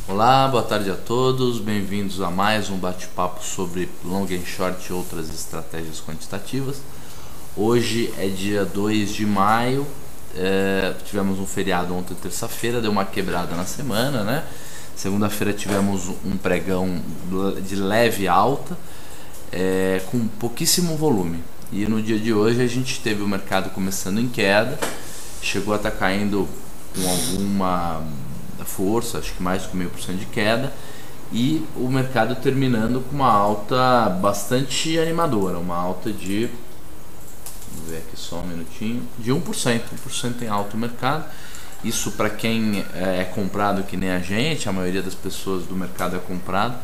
Olá, boa tarde a todos, bem-vindos a mais um bate-papo sobre long and short e outras estratégias quantitativas. Hoje é dia 2 de maio, tivemos um feriado ontem, terça-feira, deu uma quebrada na semana, né? Segunda-feira tivemos um pregão de leve alta, com pouquíssimo volume. E no dia de hoje a gente teve o mercado começando em queda, chegou a estar caindo com alguma força, acho que mais de 0,5% de queda, e o mercado terminando com uma alta bastante animadora, uma alta de, vamos ver aqui só um minutinho, de 1%, 1% em alta o mercado. Isso para quem é comprado que nem a gente, a maioria das pessoas do mercado é comprado,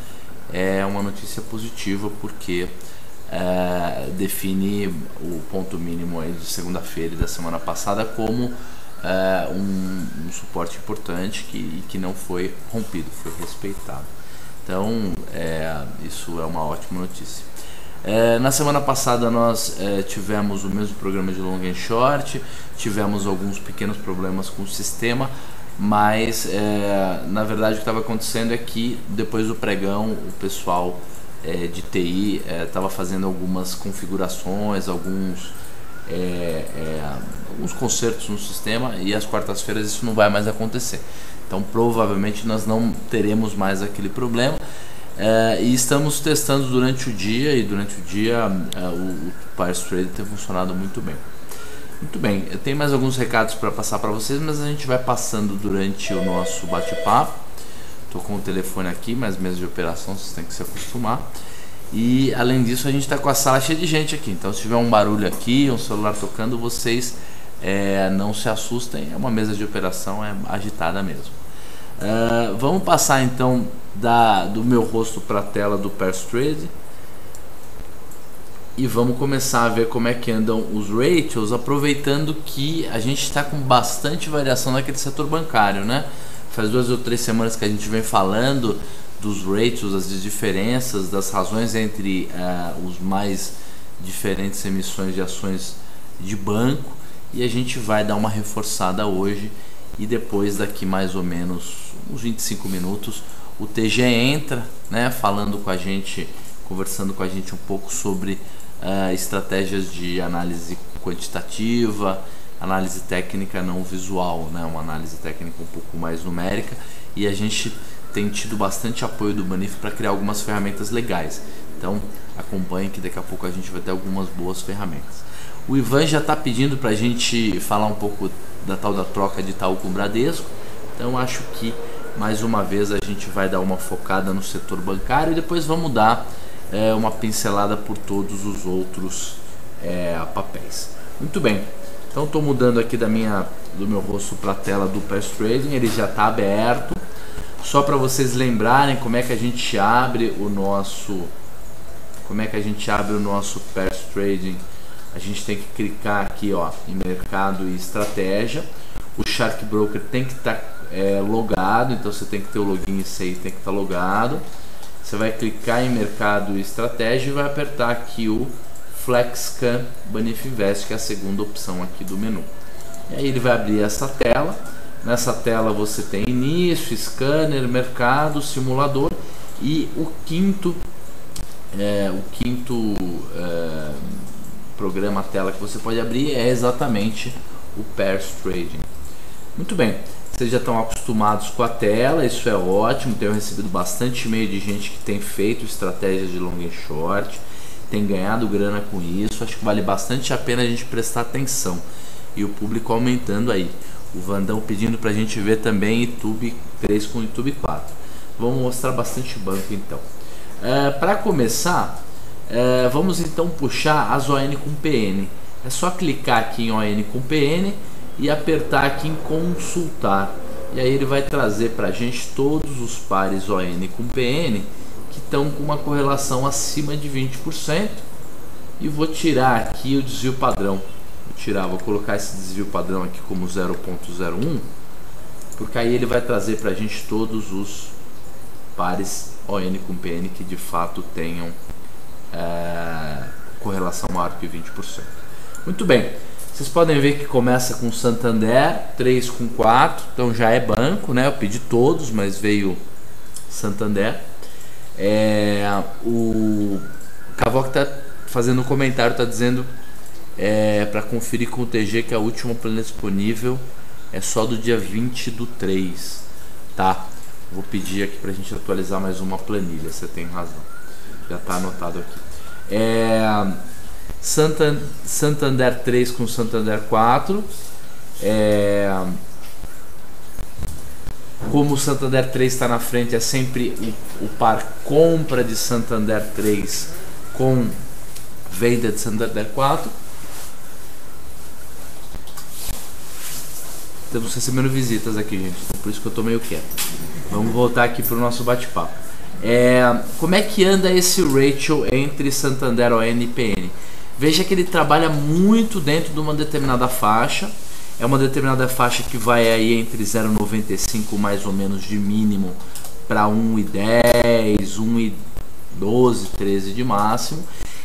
é uma notícia positiva, porque define o ponto mínimo aí de segunda-feira e da semana passada como um suporte importante que não foi rompido, foi respeitado. Então isso é uma ótima notícia. Na semana passada nós tivemos o mesmo programa de long and short, tivemos alguns pequenos problemas com o sistema, mas na verdade o que estava acontecendo é que depois do pregão o pessoal de TI estava fazendo algumas configurações, alguns consertos no sistema, e às quartas-feiras isso não vai mais acontecer. Então provavelmente nós não teremos mais aquele problema, e estamos testando durante o dia, e durante o dia o Pair Trade tem funcionado muito bem. Muito bem, eu tenho mais alguns recados para passar para vocês, mas a gente vai passando durante o nosso bate-papo. Estou com o telefone aqui, mas mesa de operação vocês têm que se acostumar. E além disso a gente está com a sala cheia de gente aqui, então se tiver um barulho aqui, um celular tocando, vocês não se assustem, é uma mesa de operação, é agitada mesmo. Vamos passar então do meu rosto para a tela do Pair Trade e vamos começar a ver como é que andam os ratios, aproveitando que a gente está com bastante variação naquele setor bancário, né? Faz 2 ou 3 semanas que a gente vem falando dos ratios, das diferenças, das razões entre os mais diferentes emissões de ações de banco, e a gente vai dar uma reforçada hoje, e depois daqui mais ou menos uns 25 minutos o TG entra, né, falando com a gente, conversando com a gente um pouco sobre estratégias de análise quantitativa, análise técnica não visual, né, uma análise técnica um pouco mais numérica, e a gente tem tido bastante apoio do Banif para criar algumas ferramentas legais. Então acompanhe que daqui a pouco a gente vai ter algumas boas ferramentas. O Ivan já está pedindo para a gente falar um pouco da tal da troca de Itaú com o Bradesco, então acho que mais uma vez a gente vai dar uma focada no setor bancário e depois vamos dar uma pincelada por todos os outros papéis. Muito bem, então estou mudando aqui do meu rosto para a tela do Pair Trading, ele já está aberto. Só para vocês lembrarem como é que a gente abre o nosso Pair Trading, a gente tem que clicar aqui, ó, em mercado e estratégia. O Shark Broker tem que estar logado, então você tem que ter o login e senha, tem que estar logado. Você vai clicar em mercado e estratégia e vai apertar aqui o FlexScan Banif Invest, que é a segunda opção aqui do menu. E aí ele vai abrir essa tela. Nessa tela você tem início, scanner, mercado, simulador, e o quinto programa, tela que você pode abrir é exatamente o Pair Trading. Muito bem, vocês já estão acostumados com a tela, isso é ótimo. Tenho recebido bastante e-mail de gente que tem feito estratégias de long and short, tem ganhado grana com isso. Acho que vale bastante a pena a gente prestar atenção, e o público aumentando aí. O Vandão pedindo para a gente ver também YouTube 3 com YouTube 4. Vamos mostrar bastante banco então. Para começar, vamos então puxar as ON com PN. É só clicar aqui em ON com PN e apertar aqui em consultar. E aí ele vai trazer para a gente todos os pares ON com PN que estão com uma correlação acima de 20%. E vou tirar aqui o desvio padrão. Vou colocar esse desvio padrão aqui como 0.01, porque aí ele vai trazer para a gente todos os pares ON com PN que de fato tenham correlação maior que 20%. Muito bem, vocês podem ver que começa com Santander 3 com 4, então já é banco, né? Eu pedi todos, mas veio Santander. O Cavoc está fazendo um comentário, está dizendo para conferir com o TG que a última planilha disponível é só do dia 20/3, tá? Vou pedir aqui para a gente atualizar mais uma planilha, você tem razão, já está anotado aqui. Santander 3 com Santander 4. Como o Santander 3 está na frente, é sempre o par compra de Santander 3 com venda de Santander 4. Estamos recebendo visitas aqui, gente, então por isso que eu tô meio quieto. Vamos voltar aqui para o nosso bate-papo. Como é que anda esse ratio entre Santander ON e PN? Veja que ele trabalha muito dentro de uma determinada faixa. É uma determinada faixa que vai aí entre 0,95 mais ou menos de mínimo para 1,10, 1,12, 13 de máximo.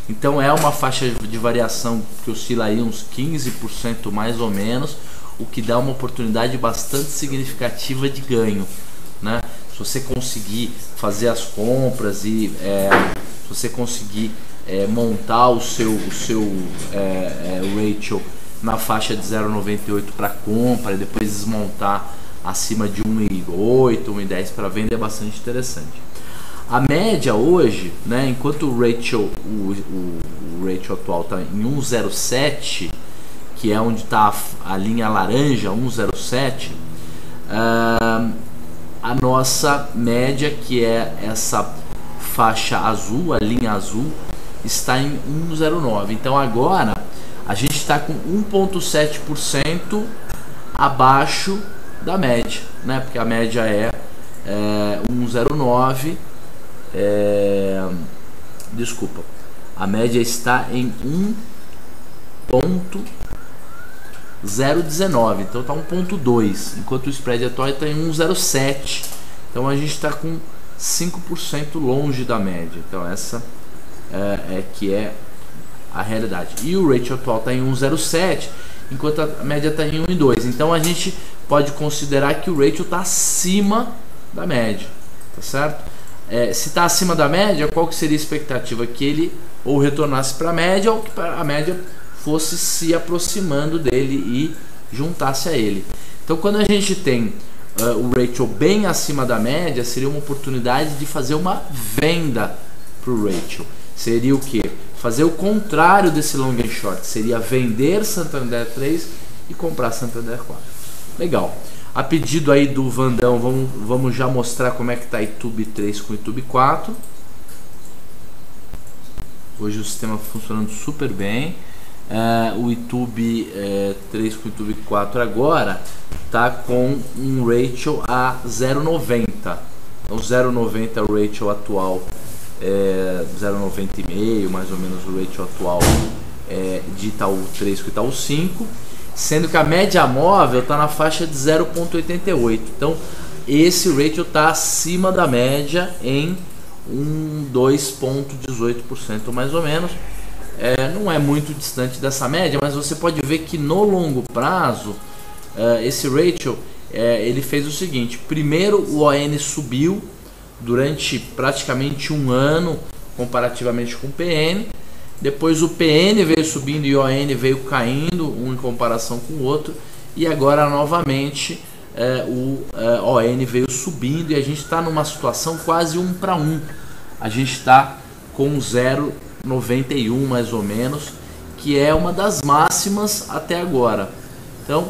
Então é uma faixa de variação que oscila aí uns 15% mais ou menos, o que dá uma oportunidade bastante significativa de ganho, né? Se você conseguir fazer as compras e se você conseguir montar o seu ratio na faixa de 0,98 para compra e depois desmontar acima de 1,8, 1,10 para venda, é bastante interessante. A média hoje, né, enquanto o ratio atual está em 1,07, que é onde está a linha laranja, 1,07, a nossa média, que é essa faixa azul, a linha azul, está em 1,09. Então agora a gente está com 1,7% abaixo da média, né? Porque a média é 1,09. Desculpa, a média está em 1,019, então está 1,2, enquanto o spread atual está em 1,07. Então a gente está com 5% longe da média. Então essa que é a realidade. E o ratio atual está em 1,07, enquanto a média está em 1,2. Então a gente pode considerar que o ratio está acima da média, tá certo? Se está acima da média, qual que seria a expectativa? Que ele ou retornasse para a média, ou que a média fosse se aproximando dele e juntasse a ele. Então quando a gente tem o ratio bem acima da média, seria uma oportunidade de fazer uma venda para o ratio. Seria o que? Fazer o contrário desse long and short, seria vender Santander 3 e comprar Santander 4. Legal. A pedido aí do Vandão, vamos já mostrar como é que está YouTube 3 com YouTube 4. Hoje o sistema funcionando super bem. O YouTube 3 com YouTube 4 agora está com um ratio a 0,90. Então 0,90 é o ratio atual, 0,90,5 mais ou menos o ratio atual de Itaú 3 com Itaú 5. Sendo que a média móvel está na faixa de 0,88. Então esse ratio está acima da média em 2,18% mais ou menos. Não é muito distante dessa média, mas você pode ver que no longo prazo esse ratio ele fez o seguinte: primeiro o ON subiu durante praticamente um ano comparativamente com o PN. Depois o PN veio subindo e o ON veio caindo, um em comparação com o outro. E agora novamente o ON veio subindo e a gente está numa situação quase 1 para 1. A gente está com 0,91 mais ou menos, que é uma das máximas até agora. Então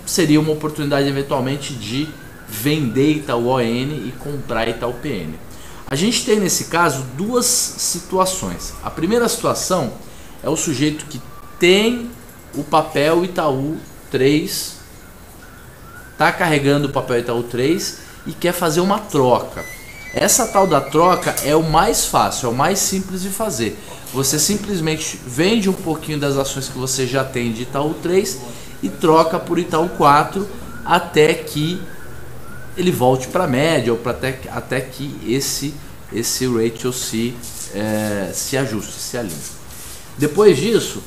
seria uma oportunidade eventualmente de vender Itaú ON e comprar Itaú PN. A gente tem nesse caso duas situações. A primeira situação é o sujeito que tem o papel Itaú 3, está carregando o papel Itaú 3 e quer fazer uma troca. Essa tal da troca é o mais fácil, é o mais simples de fazer. Você simplesmente vende um pouquinho das ações que você já tem de Itaú 3 e troca por Itaú 4 até que ele volte para a média, ou até que esse ratio se ajuste, se alinhe. Depois disso,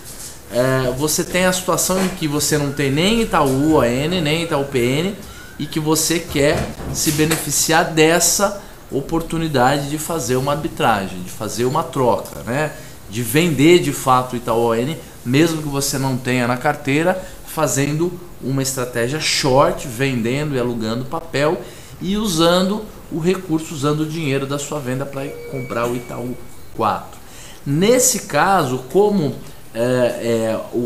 você tem a situação em que você não tem nem Itaú ON, nem Itaú PN, e que você quer se beneficiar dessa oportunidade de fazer uma arbitragem, de fazer uma troca, né? De vender de fato o Itaú ON, mesmo que você não tenha na carteira, fazendo uma estratégia short, vendendo e alugando papel e usando o recurso, usando o dinheiro da sua venda para comprar o Itaú 4. Nesse caso, como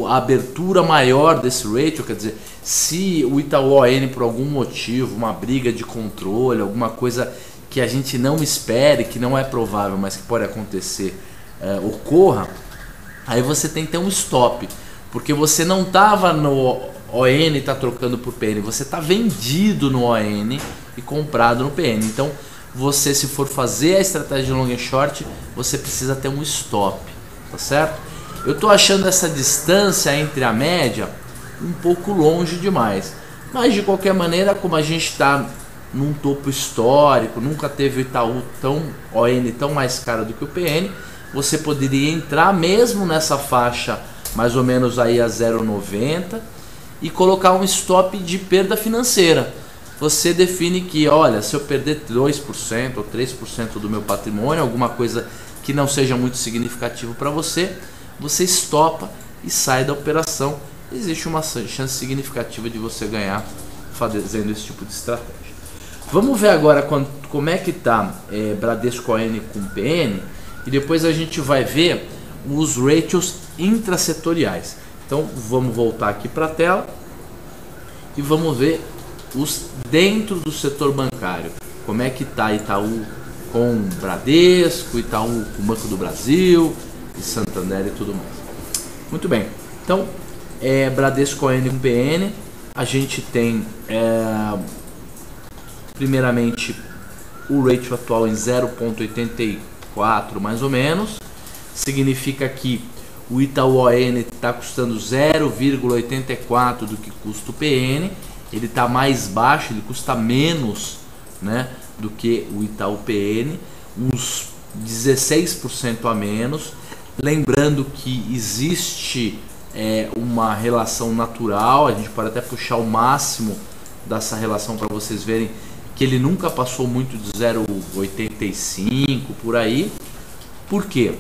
a abertura maior desse ratio, quer dizer, se o Itaú ON por algum motivo, uma briga de controle, alguma coisa que a gente não espere, que não é provável, mas que pode acontecer, ocorra, aí você tem que ter um stop, porque você não estava no ON e está trocando por PN, você está vendido no ON e comprado no PN. Então você, se for fazer a estratégia de long and short, você precisa ter um stop, tá certo? Eu estou achando essa distância entre a média um pouco longe demais, mas de qualquer maneira, como a gente está num topo histórico, nunca teve o Itaú ON tão mais caro do que o PN, você poderia entrar mesmo nessa faixa mais ou menos aí a 0,90 e colocar um stop de perda financeira. Você define que, olha, se eu perder 2% ou 3% do meu patrimônio, alguma coisa que não seja muito significativo para você, você estopa e sai da operação. Existe uma chance significativa de você ganhar fazendo esse tipo de estratégia. Vamos ver agora como é que está Bradesco ON com PN, e depois a gente vai ver os ratios intrasetoriais. Então vamos voltar aqui para a tela e vamos ver os dentro do setor bancário. Como é que está Itaú com Bradesco, Itaú com Banco do Brasil e Santander e tudo mais. Muito bem, então Bradesco ON com PN, a gente tem primeiramente o ratio atual em 0,84 mais ou menos. Significa que o Itaú ON está custando 0,84 do que custa o PN. Ele está mais baixo, ele custa menos, né, do que o Itaú PN, uns 16% a menos. Lembrando que existe uma relação natural, a gente pode até puxar o máximo dessa relação para vocês verem que ele nunca passou muito de 0,85 por aí. Por quê?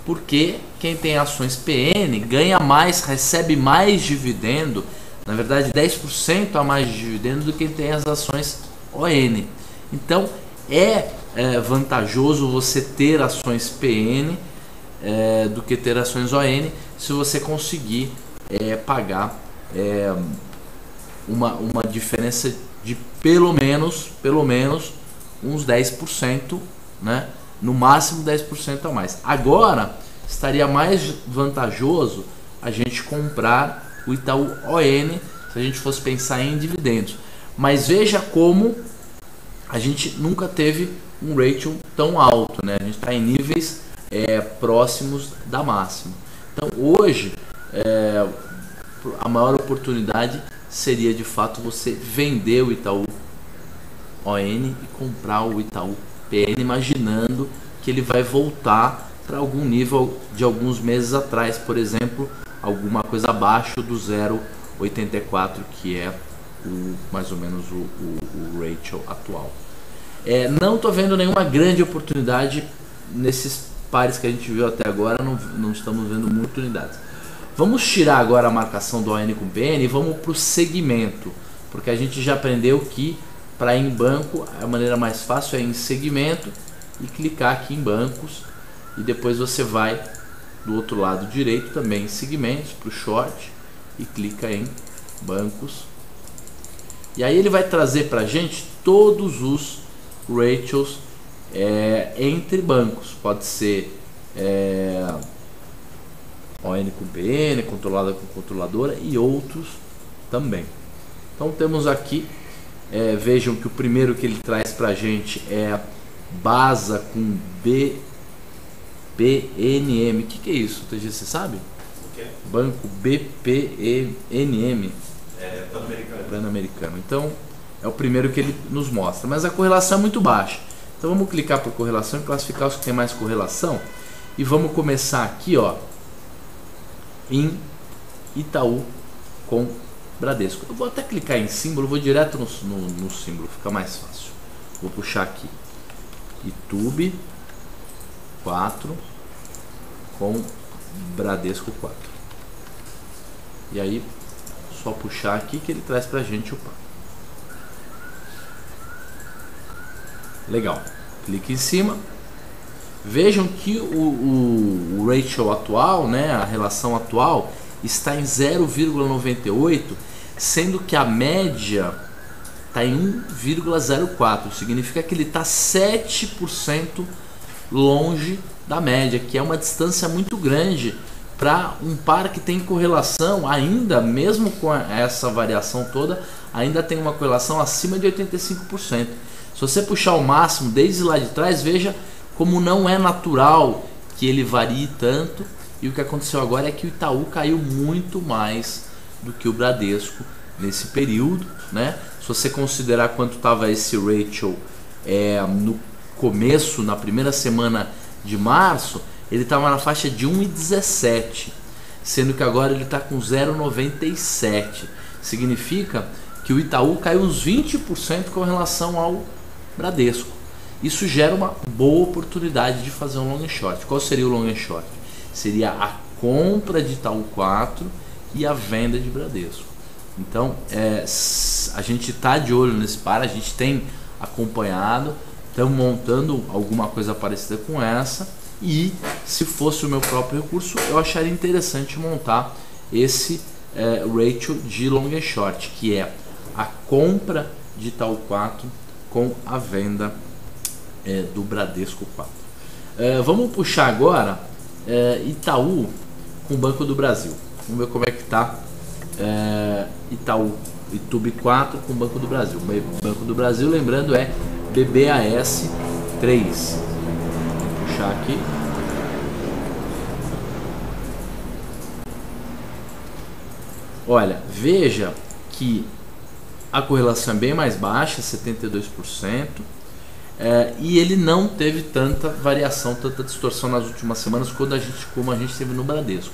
Porque quem tem ações PN ganha mais, recebe mais dividendo, na verdade 10% a mais de dividendo do que quem tem as ações ON. Então é vantajoso você ter ações PN do que ter ações ON, se você conseguir pagar uma diferença de pelo menos uns 10%, né? No máximo 10% a mais. Agora estaria mais vantajoso a gente comprar o Itaú ON se a gente fosse pensar em dividendos. Mas veja como a gente nunca teve um ratio tão alto, né? A gente está em níveis próximos da máxima. Então hoje a maior oportunidade seria de fato você vender o Itaú ON e comprar o Itaú PN, imaginando que ele vai voltar para algum nível de alguns meses atrás, por exemplo, alguma coisa abaixo do 0,84, que é mais ou menos o ratio atual. Não estou vendo nenhuma grande oportunidade nesses pares que a gente viu até agora, não estamos vendo muitas unidades. Vamos tirar agora a marcação do ON com PN e vamos para o segmento, porque a gente já aprendeu que para ir em banco a maneira mais fácil é em segmento e clicar aqui em bancos, e depois você vai do outro lado direito também em segmentos para o short e clica em bancos, e aí ele vai trazer para a gente todos os ratios entre bancos. Pode ser ON com PN, controlada com controladora e outros também. Então temos aqui, vejam que o primeiro que ele traz para a gente é BASA com BPNM. O que é isso, TG, você sabe? O quê? Banco BPNM. Pan-Americano. Então é o primeiro que ele nos mostra, mas a correlação é muito baixa. Então vamos clicar por correlação e classificar os que tem mais correlação, e vamos começar aqui, ó, em Itaú com Bradesco. Eu vou até clicar em símbolo, vou direto no símbolo, fica mais fácil. Vou puxar aqui Itaú 4 com Bradesco 4. E aí, só puxar aqui que ele traz pra gente o par. Legal. Clique em cima. Vejam que o ratio atual, né, a relação atual, está em 0,98, sendo que a média está em 1,04. Significa que ele está 7% longe da média, que é uma distância muito grande para um par que tem correlação ainda, mesmo com essa variação toda, ainda tem uma correlação acima de 85%. Se você puxar o máximo desde lá de trás, veja como não é natural que ele varie tanto. E o que aconteceu agora é que o Itaú caiu muito mais do que o Bradesco nesse período, né? Se você considerar quanto estava esse ratio no começo, na primeira semana de março, ele estava na faixa de 1,17, sendo que agora ele está com 0,97. Significa que o Itaú caiu uns 20% com relação ao Bradesco. Isso gera uma boa oportunidade de fazer um long and short. Qual seria o long and short? Seria a compra de Itaú 4 e a venda de Bradesco. Então, a gente está de olho nesse par, a gente tem acompanhado, estamos montando alguma coisa parecida com essa. E se fosse o meu próprio recurso, eu acharia interessante montar esse ratio de long and short, que é a compra de Itaú 4 com a venda do Bradesco 4. Vamos puxar agora Itaú com o Banco do Brasil. Vamos ver como é que está Itaú 4 com o Banco do Brasil. O Banco do Brasil, lembrando, é BBAS 3. Vou puxar aqui. Olha, veja que a correlação é bem mais baixa, 72%. E ele não teve tanta variação, tanta distorção nas últimas semanas como a gente teve no Bradesco.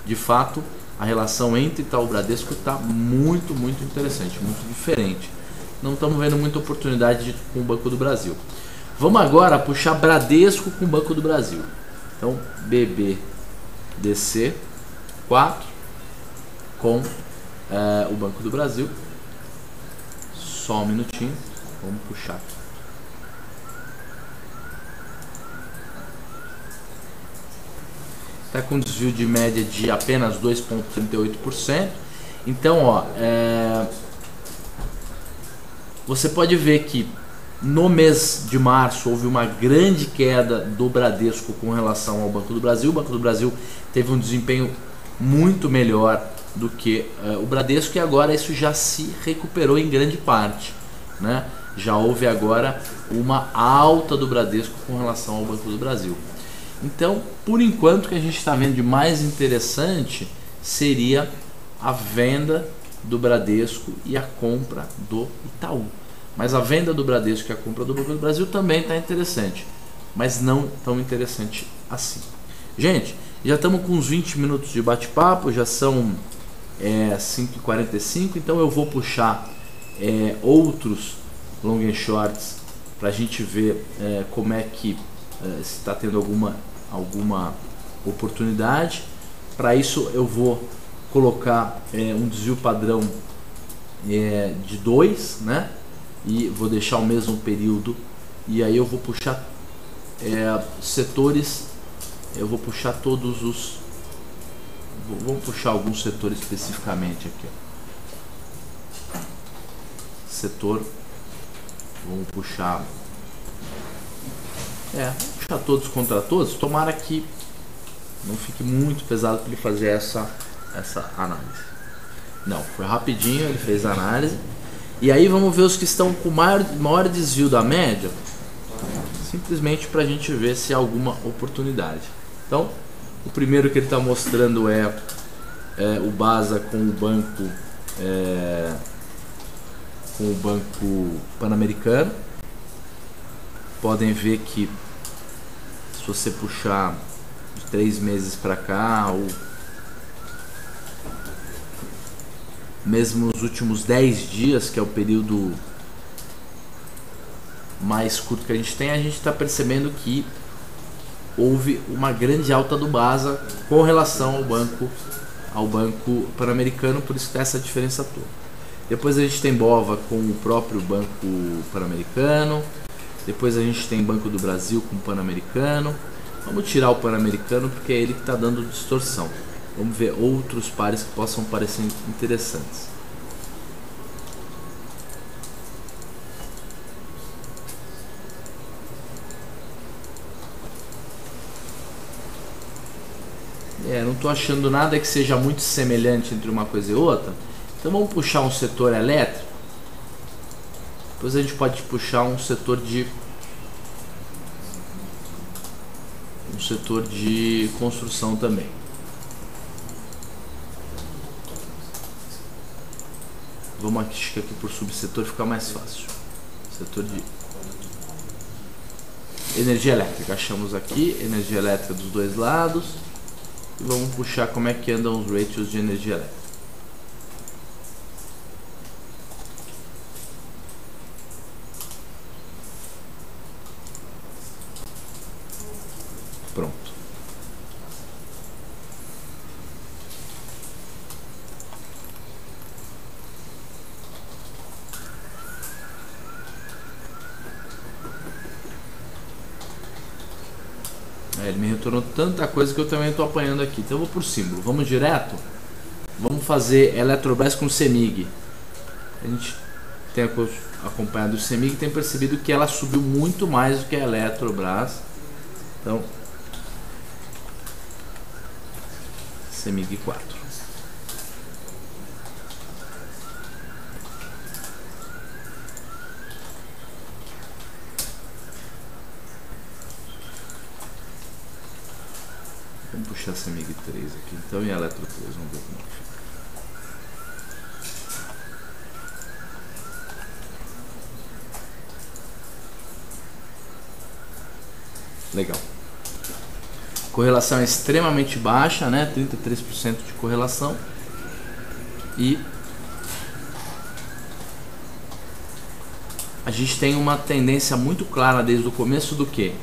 De fato, a relação entre Itaú e Bradesco está muito interessante, muito diferente. Não estamos vendo muita oportunidade com o Banco do Brasil. Vamos agora puxar Bradesco com o Banco do Brasil. Então, BBDC 4 com o Banco do Brasil. Só um minutinho, vamos puxar aqui. Está com desvio de média de apenas 2,38%. Então, ó, você pode ver que no mês de março houve uma grande queda do Bradesco com relação ao Banco do Brasil. O Banco do Brasil teve um desempenho muito melhor do que o Bradesco, e agora isso já se recuperou em grande parte, né? Já houve agora uma alta do Bradesco com relação ao Banco do Brasil. Então, por enquanto, o que a gente está vendo de mais interessante seria a venda do Bradesco e a compra do Itaú. Mas a venda do Bradesco e a compra do Banco do Brasil também está interessante, mas não tão interessante assim. Gente, já estamos com uns 20 minutos de bate-papo, já são 5h45, então eu vou puxar outros long and shorts para a gente ver como é que se está tendo alguma oportunidade. Para isso eu vou colocar um desvio padrão de 2, né? E vou deixar o mesmo período, e aí eu vou puxar setores, eu vou puxar todos os, vamos puxar alguns setores especificamente aqui, ó. Setor, vamos puxar todos contra todos. Tomara que não fique muito pesado para ele fazer essa análise. Não, foi rapidinho, ele fez a análise. E aí vamos ver os que estão com maior desvio da média, simplesmente para a gente ver se há alguma oportunidade. Então, o primeiro que ele está mostrando é o BASA com o Banco Pan-Americano. Podem ver que se você puxar de 3 meses para cá, ou mesmo nos últimos 10 dias, que é o período mais curto que a gente tem, a gente está percebendo que houve uma grande alta do BASA com relação ao Banco Pan-Americano, por isso que tem essa diferença toda. Depois a gente tem BOVA com o próprio Banco Pan-Americano, depois a gente tem Banco do Brasil com o Pan-Americano. Vamos tirar o Pan-Americano porque é ele que está dando distorção. Vamos ver outros pares que possam parecer interessantes. Não estou achando nada que seja muito semelhante entre uma coisa e outra. Então vamos puxar um setor elétrico. Depois a gente pode puxar um setor de construção também. Vamos aqui por subsetor, ficar mais fácil. Setor de energia elétrica. Achamos aqui energia elétrica dos dois lados. E vamos puxar como é que andam os ratios de energia elétrica. Pronto. Ele me retornou tanta coisa que eu também estou apanhando aqui. Então eu vou por símbolo. Vamos direto? Vamos fazer Eletrobras com CEMIG. A gente tem acompanhado o CEMIG e tem percebido que ela subiu muito mais do que a Eletrobras. Então, CEMIG 4. Vamos puxar CEMIG 3 aqui então e a Eletro 3, vamos ver como é que fica. Legal. Correlação é extremamente baixa, né? 33% de correlação. E a gente tem uma tendência muito clara desde o começo do que?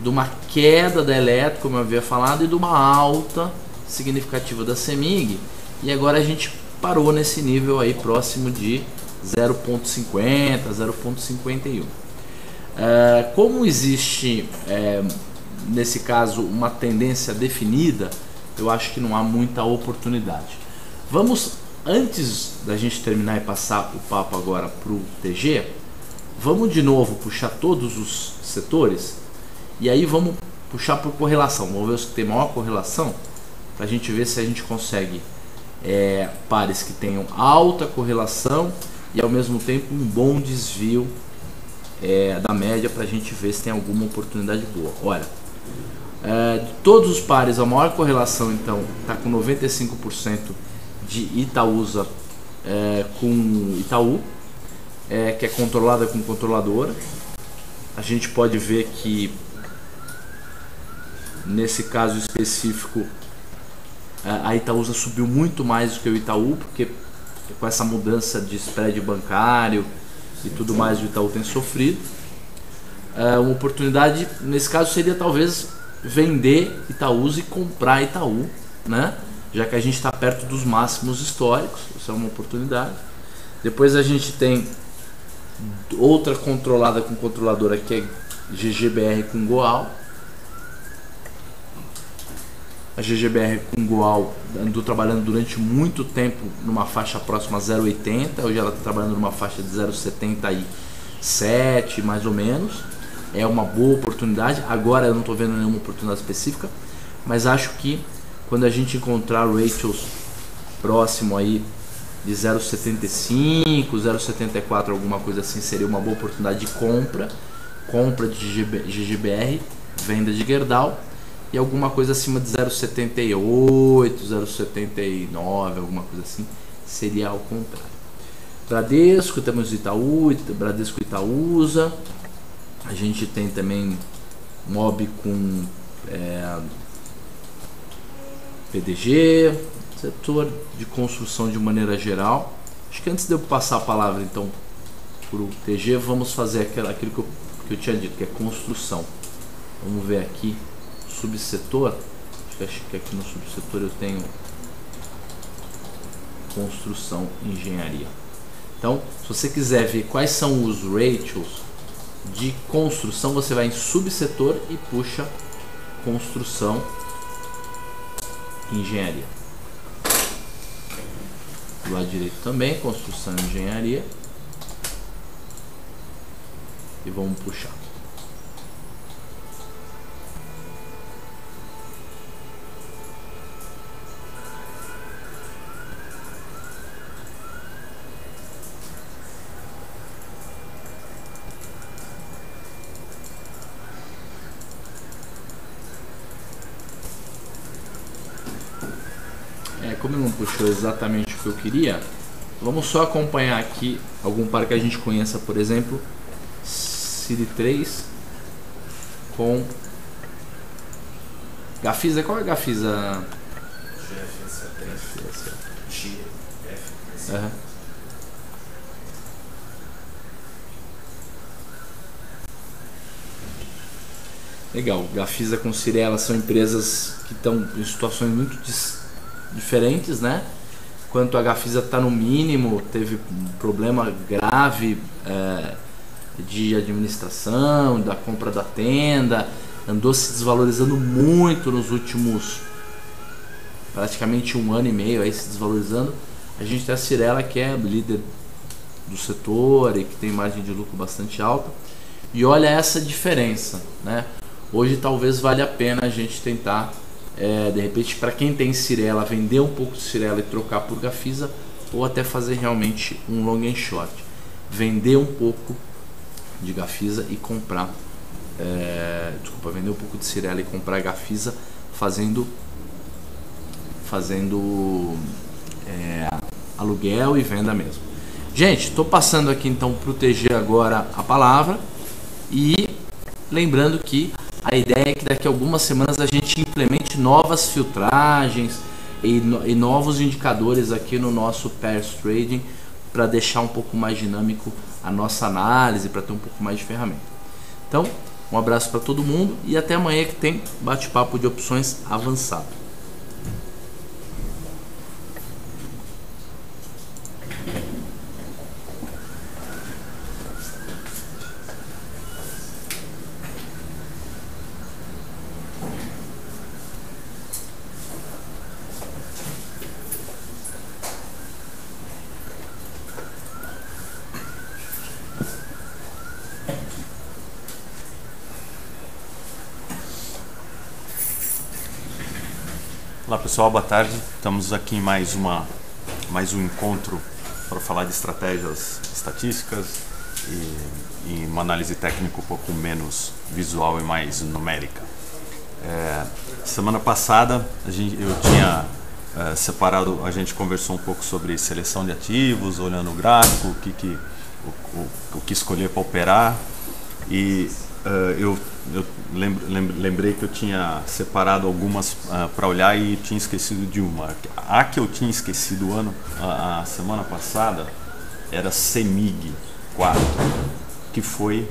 De uma queda da Eletro, como eu havia falado, e de uma alta significativa da CEMIG. E agora a gente parou nesse nível aí próximo de 0,50, 0,51. Como existe nesse caso uma tendência definida, eu acho que não há muita oportunidade. Vamos, antes da gente terminar e passar o papo agora para o TG, vamos de novo puxar todos os setores e aí vamos puxar por correlação. Vamos ver os que tem maior correlação para a gente ver se a gente consegue pares que tenham alta correlação e ao mesmo tempo um bom desvio da média, para a gente ver se tem alguma oportunidade boa. Olha, de todos os pares, a maior correlação então está com 95% de Itaúsa com Itaú, que é controlada com controladora. A gente pode ver que nesse caso específico a Itaúsa subiu muito mais do que o Itaú, porque com essa mudança de spread bancário e tudo mais, o Itaú tem sofrido. Uma oportunidade nesse caso seria talvez vender Itaúsa e comprar Itaú, né? Já que a gente está perto dos máximos históricos. Isso é uma oportunidade. Depois a gente tem outra controlada com controladora, que é GGBR com Goal. A GGBR com Goal andou trabalhando durante muito tempo numa faixa próxima a 0,80, hoje ela está trabalhando numa faixa de 0,77 mais ou menos. É uma boa oportunidade. Agora eu não estou vendo nenhuma oportunidade específica, mas acho que quando a gente encontrar ratios próximo aí de 0,75, 0,74, alguma coisa assim, seria uma boa oportunidade de compra de GGBR, venda de Gerdau. E alguma coisa acima de 0,78, 0,79, alguma coisa assim, seria ao contrário. Bradesco, temos Itaú, Bradesco Itaúsa. A gente tem também MOB com PDG, setor de construção de maneira geral. Acho que antes de eu passar a palavra então para o TG, vamos fazer aquilo que eu tinha dito, que é construção. Vamos ver aqui, subsetor. Acho que aqui no subsetor eu tenho construção e engenharia. Então, se você quiser ver quais são os ratios de construção, você vai em subsetor e puxa construção e engenharia. Do lado direito também, construção e engenharia. E vamos puxar. Como ele não puxou exatamente o que eu queria, vamos só acompanhar aqui algum par que a gente conheça, por exemplo, City 3 com Gafisa. Qual é a Gafisa? GF. Uhum. Legal, Gafisa com Cirela são empresas que estão em situações muito diferentes, né? Enquanto a Gafisa está no mínimo, teve um problema grave de administração, da compra da tenda, andou se desvalorizando muito nos últimos praticamente 1 ano e meio, aí se desvalorizando. A gente tem a Cirela, que é líder do setor e que tem margem de lucro bastante alta. E olha essa diferença, né? Hoje talvez valha a pena a gente tentar, de repente, para quem tem Cirela, vender um pouco de Cirela e trocar por Gafisa, ou até fazer realmente um long and short, vender um pouco de Gafisa e comprar, vender um pouco de Cirela e comprar Gafisa, fazendo aluguel e venda mesmo. Gente, estou passando aqui então para o TG agora a palavra, e lembrando que a ideia é que daqui a algumas semanas a gente implemente novas filtragens e novos indicadores aqui no nosso Pairs Trading, para deixar um pouco mais dinâmico a nossa análise, para ter um pouco mais de ferramenta. Então, um abraço para todo mundo e até amanhã, que tem bate-papo de opções avançado. Olá pessoal, boa tarde. Estamos aqui em mais um encontro para falar de estratégias estatísticas e uma análise técnica um pouco menos visual e mais numérica. Semana passada eu tinha separado, a gente conversou um pouco sobre seleção de ativos, olhando o gráfico, o que escolher para operar, e eu lembrei que eu tinha separado algumas para olhar e tinha esquecido de uma. A que eu tinha esquecido a semana passada era CEMIG 4, que foi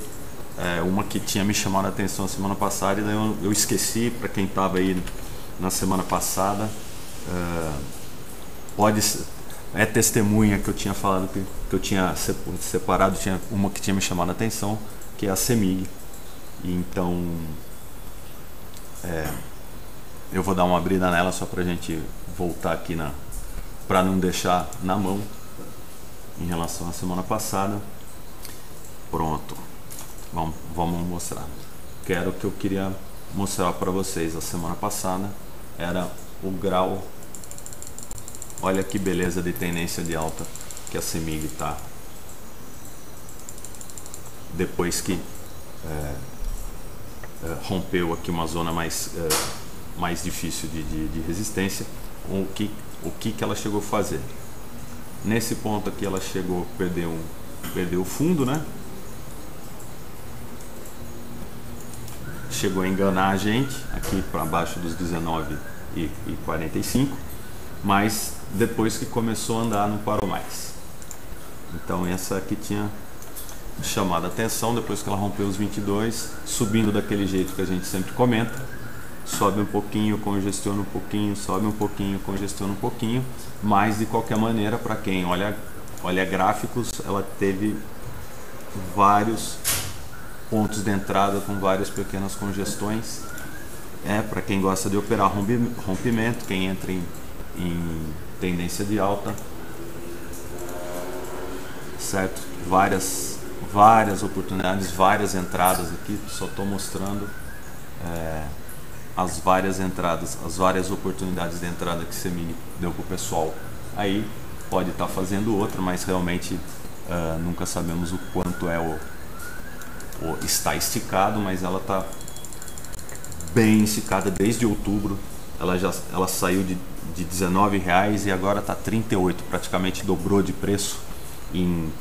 uma que tinha me chamado a atenção a semana passada, e daí eu esqueci. Para quem estava aí na semana passada, é testemunha que eu tinha falado que eu tinha separado, tinha uma que tinha me chamado a atenção, que é a CEMIG. Então eu vou dar uma abrida nela só pra gente voltar aqui para não deixar na mão em relação à semana passada. Pronto, vamos mostrar. O que eu queria mostrar para vocês a semana passada era o grau. Olha que beleza de tendência de alta que a CEMIG tá depois que rompeu aqui uma zona mais difícil de resistência. O que ela chegou a fazer? Nesse ponto aqui ela chegou a perder o fundo, né? Chegou a enganar a gente aqui para baixo dos 19,45, mas depois que começou a andar não parou mais. Então essa aqui tinha chamado a atenção depois que ela rompeu os 22, subindo daquele jeito que a gente sempre comenta, sobe um pouquinho, congestiona um pouquinho, sobe um pouquinho, congestiona um pouquinho, mas de qualquer maneira, para quem olha gráficos, ela teve vários pontos de entrada com várias pequenas congestões. Para quem gosta de operar rompimento, quem entra em tendência de alta, certo? Várias oportunidades, várias entradas aqui. Só estou mostrando as várias entradas, as várias oportunidades de entrada que Semini deu para o pessoal. Aí pode estar fazendo outra, mas realmente nunca sabemos o quanto está esticado, mas ela está bem esticada desde outubro. Ela saiu de R$19 e agora está R$38, praticamente dobrou de preço em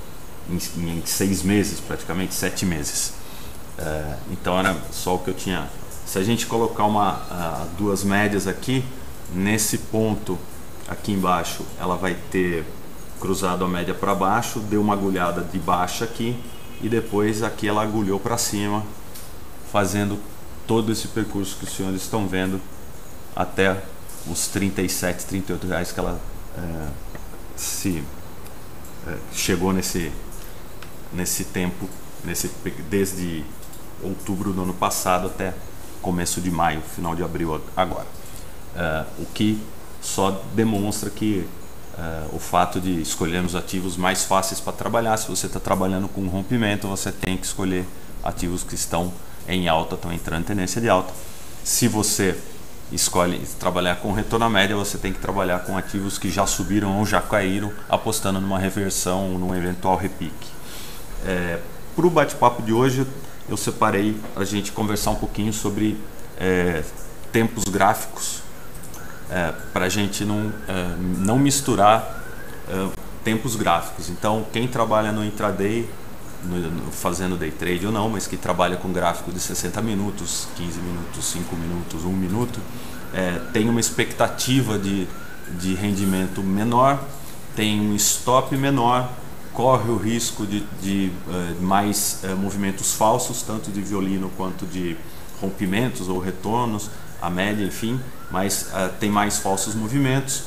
6 meses, praticamente 7 meses. Então era só o que eu tinha. Se a gente colocar duas médias aqui, nesse ponto aqui embaixo, ela vai ter cruzado a média para baixo, deu uma agulhada de baixa aqui e depois aqui ela agulhou para cima, fazendo todo esse percurso que os senhores estão vendo até os R$37, R$38 que ela chegou nesse tempo, desde outubro do ano passado até começo de maio, final de abril agora. O que só demonstra que o fato de escolhermos ativos mais fáceis para trabalhar. Se você está trabalhando com rompimento, você tem que escolher ativos que estão em alta, estão entrando em tendência de alta. Se você escolhe trabalhar com retorno à média, você tem que trabalhar com ativos que já subiram ou já caíram, apostando numa reversão, num eventual repique. Para o bate-papo de hoje, eu separei a gente conversar um pouquinho sobre tempos gráficos, para a gente não misturar tempos gráficos. Então, quem trabalha no intraday, fazendo day trade ou não, mas que trabalha com gráfico de 60 minutos, 15 minutos, 5 minutos, 1 minuto, tem uma expectativa de rendimento menor, tem um stop menor, corre o risco de mais movimentos falsos, tanto de violino quanto de rompimentos ou retornos, a média, enfim, mas tem mais falsos movimentos.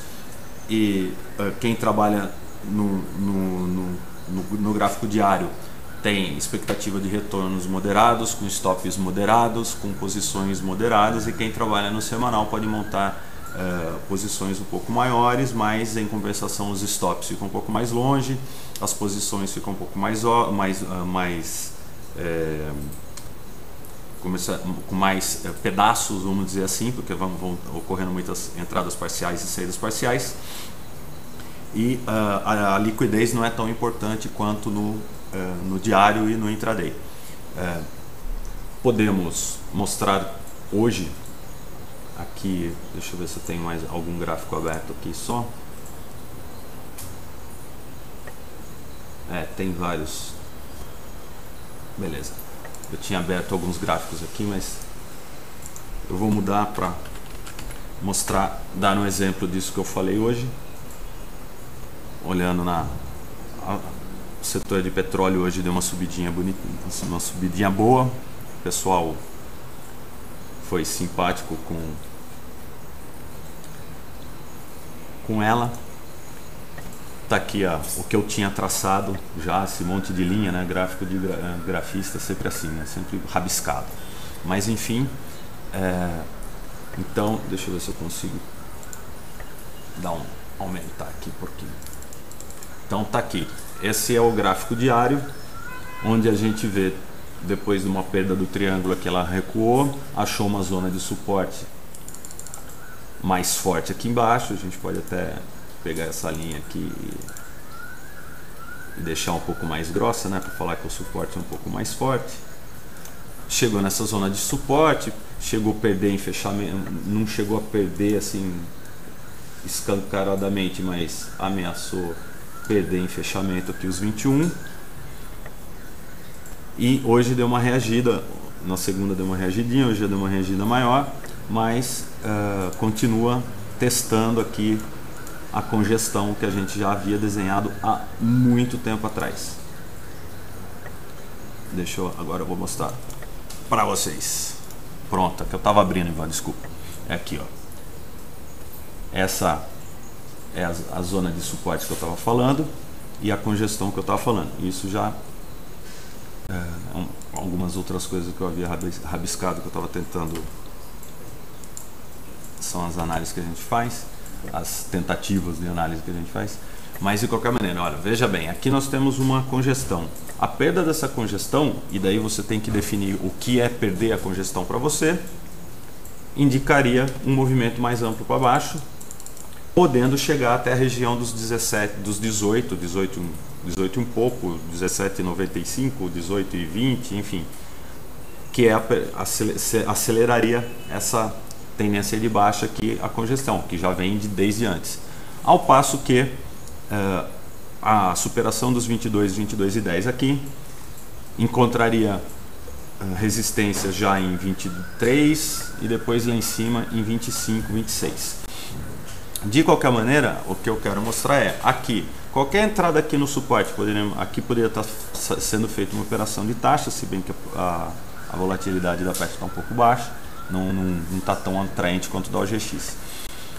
E quem trabalha no gráfico diário tem expectativa de retornos moderados, com stops moderados, com posições moderadas, e quem trabalha no semanal pode montar posições um pouco maiores, mas em compensação os stops ficam um pouco mais longe, as posições ficam um pouco com mais pedaços, vamos dizer assim, porque vão ocorrendo muitas entradas parciais e saídas parciais, e a liquidez não é tão importante quanto no diário e no intraday. Podemos mostrar hoje aqui, deixa eu ver se eu tenho mais algum gráfico aberto aqui só. Tem vários. Beleza. Eu tinha aberto alguns gráficos aqui, mas eu vou mudar para mostrar, dar um exemplo disso que eu falei hoje. Olhando o setor de petróleo hoje deu uma subidinha bonita, uma subidinha boa. O pessoal foi simpático com ela. Tá aqui o que eu tinha traçado já, esse monte de linha, né? Gráfico de grafista sempre assim, né? Sempre rabiscado. Mas enfim, então deixa eu ver se eu consigo aumentar aqui um pouquinho. Então tá aqui, esse é o gráfico diário, onde a gente vê, depois de uma perda do triângulo aqui, ela recuou, achou uma zona de suporte mais forte aqui embaixo. A gente pode até pegar essa linha aqui e deixar um pouco mais grossa, né, para falar que o suporte é um pouco mais forte. Chegou nessa zona de suporte, chegou a perder em fechamento, não chegou a perder assim escancaradamente, mas ameaçou perder em fechamento aqui os 21. E hoje deu uma reagida, na segunda deu uma reagidinha, hoje deu uma reagida maior, mas continua testando aqui a congestão que a gente já havia desenhado há muito tempo atrás. Agora eu vou mostrar para vocês. Pronto, que eu estava abrindo, Ivan, desculpa. É aqui, ó. Essa é a zona de suporte que eu estava falando e a congestão que eu estava falando. Isso já algumas outras coisas que eu havia rabiscado, que eu estava tentando, são as análises que a gente faz, as tentativas de análise que a gente faz. Mas de qualquer maneira, olha, veja bem, aqui nós temos uma congestão. A perda dessa congestão, e daí você tem que definir o que é perder a congestão para você, indicaria um movimento mais amplo para baixo, podendo chegar até a região dos 18 e um pouco, 17,95, 18,20, enfim, que aceleraria essa tendência de baixa aqui, a congestão, que já vem desde antes. Ao passo que a superação dos 22,10 aqui encontraria resistência já em 23 e depois lá em cima em 25, 26. De qualquer maneira, o que eu quero mostrar é aqui, qualquer entrada aqui no suporte, aqui poderia estar sendo feita uma operação de taxa, se bem que a volatilidade da PET está um pouco baixa, não está tão atraente quanto da OGX.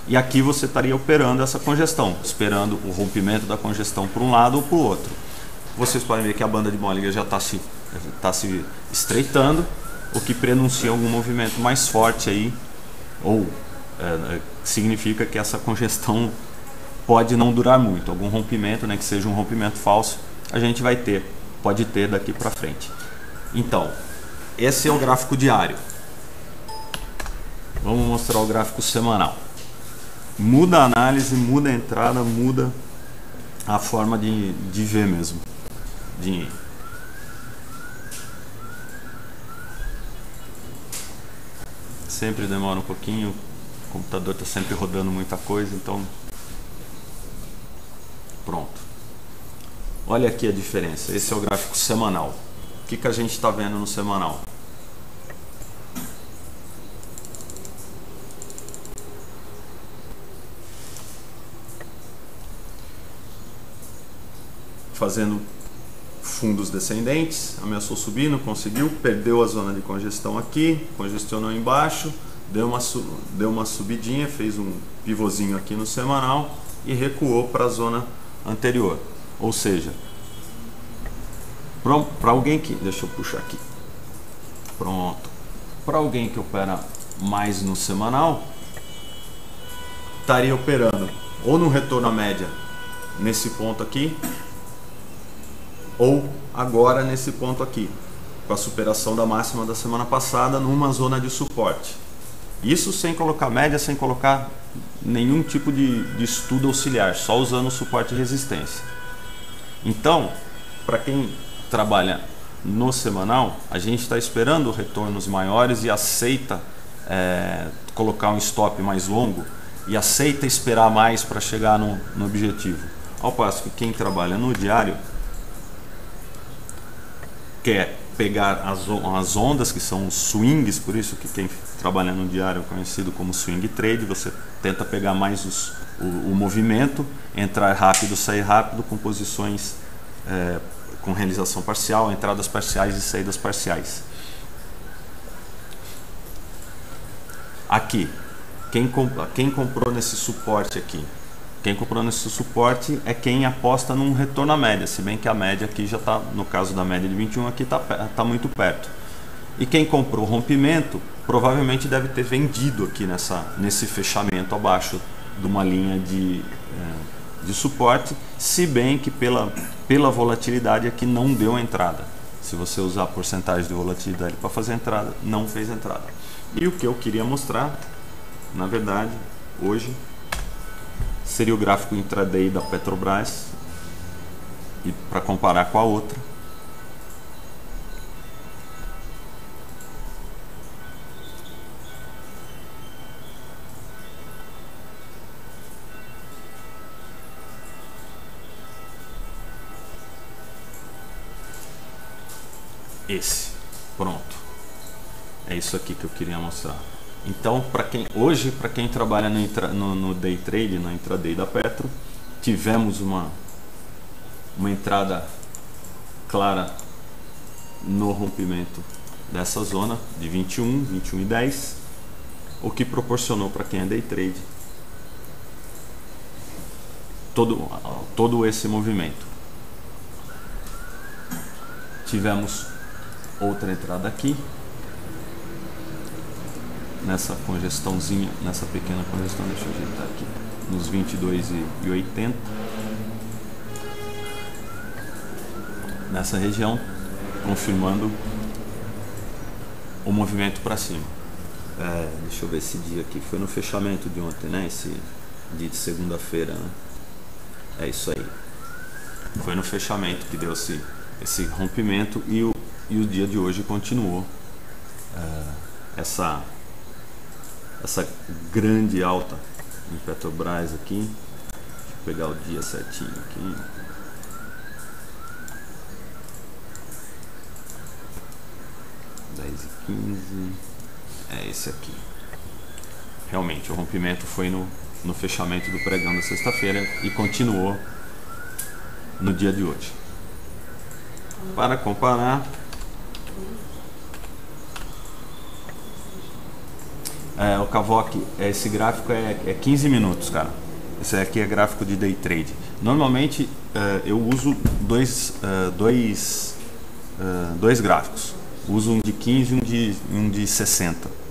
E aqui você estaria operando essa congestão, esperando o rompimento da congestão para um lado ou para o outro. Vocês podem ver que a banda de Bollinger já está se estreitando, o que prenuncia algum movimento mais forte aí, ou significa que essa congestão pode não durar muito. Algum rompimento, né, que seja um rompimento falso, a gente pode ter daqui para frente. Então, esse é o gráfico diário. Vamos mostrar o gráfico semanal. Muda a análise, muda a entrada, muda a forma de ver mesmo. Sempre demora um pouquinho, o computador está sempre rodando muita coisa, então pronto. Olha aqui a diferença, esse é o gráfico semanal. O que a gente está vendo no semanal? Fazendo fundos descendentes, ameaçou subir, não conseguiu, perdeu a zona de congestão aqui, congestionou embaixo, deu uma subidinha, fez um pivôzinho aqui no semanal e recuou para a zona anterior. Ou seja, para alguém que, deixa eu puxar aqui, pronto, para alguém que opera mais no semanal, estaria operando ou no retorno à média nesse ponto aqui, ou agora nesse ponto aqui, com a superação da máxima da semana passada numa zona de suporte. Isso sem colocar média, sem colocar nenhum tipo de estudo auxiliar, só usando suporte e resistência. Então, para quem trabalha no semanal, a gente está esperando retornos maiores e aceita colocar um stop mais longo e aceita esperar mais para chegar no objetivo. Ao passo que quem trabalha no diário quer pegar as ondas, que são os swings, por isso que quem trabalha no diário é conhecido como swing trade. Você tenta pegar mais o movimento, entrar rápido, sair rápido, com posições com realização parcial, entradas parciais e saídas parciais. Aqui, quem comprou nesse suporte aqui? Quem comprou nesse suporte é quem aposta num retorno à média, se bem que a média aqui já está, no caso da média de 21, aqui está muito perto. E quem comprou rompimento, provavelmente deve ter vendido aqui nesse fechamento abaixo de uma linha de suporte, se bem que pela volatilidade aqui não deu entrada. Se você usar a porcentagem de volatilidade para fazer entrada, não fez entrada. E o que eu queria mostrar, na verdade, hoje, seria o gráfico intraday da Petrobras, e para comparar com a outra. Pronto. É isso aqui que eu queria mostrar. Então, para quem trabalha no day trade, no intraday da Petro, tivemos uma entrada clara no rompimento dessa zona de 21,10, o que proporcionou para quem é day trade todo esse movimento. Tivemos outra entrada aqui, nessa congestãozinha, nessa pequena congestão, deixa eu ajeitar aqui, nos 22,80, nessa região, confirmando o movimento para cima. Deixa eu ver esse dia aqui, foi no fechamento de ontem, né? Esse dia de segunda-feira, né? É isso aí. Foi no fechamento que deu esse rompimento e o dia de hoje continuou essa grande alta em Petrobras aqui. Deixa eu pegar o dia certinho aqui. e 15, é esse aqui. Realmente o rompimento foi no fechamento do pregão da sexta-feira e continuou no dia de hoje. Para comparar, o Kavok, esse gráfico é 15 minutos, cara. Esse aqui é gráfico de day trade. Normalmente eu uso dois gráficos. Uso um de 15 e um de 60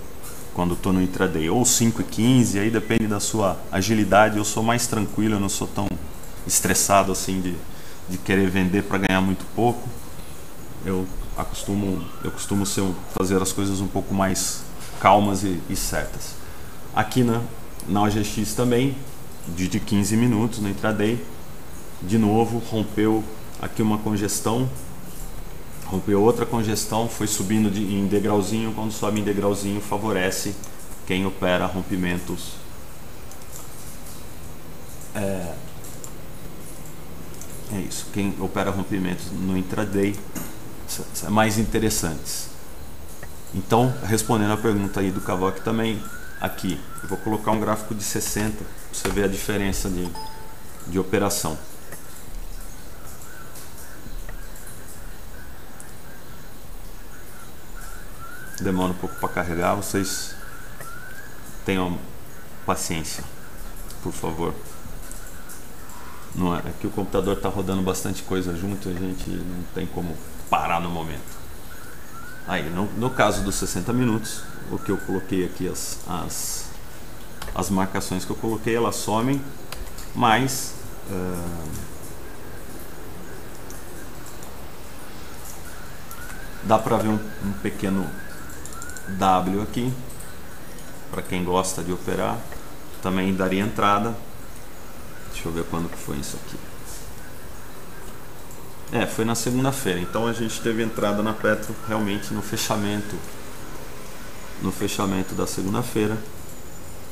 quando estou no intraday, ou 5 e 15, aí depende da sua agilidade. Eu sou mais tranquilo, eu não sou tão estressado assim de querer vender para ganhar muito pouco. Eu costumo fazer as coisas um pouco mais calmas e certas. Aqui na OGX também, de 15 minutos no intraday, de novo rompeu aqui uma congestão, rompeu outra congestão, foi subindo em degrauzinho. Quando sobe em degrauzinho, favorece quem opera rompimentos é isso, quem opera rompimentos no intraday mais interessantes. Então, respondendo a pergunta aí do Kavok também, aqui eu vou colocar um gráfico de 60 para você ver a diferença de operação. Demora um pouco para carregar, vocês tenham paciência, por favor. Não é que o computador está rodando bastante coisa junto, a gente não tem como parar no momento. Aí, no caso dos 60 minutos, o que eu coloquei aqui, as marcações que eu coloquei, elas somem, mas dá para ver um pequeno W aqui, para quem gosta de operar. Também daria entrada. Deixa eu ver quando que foi isso aqui. Foi na segunda-feira. Então a gente teve entrada na Petro realmente no fechamento da segunda-feira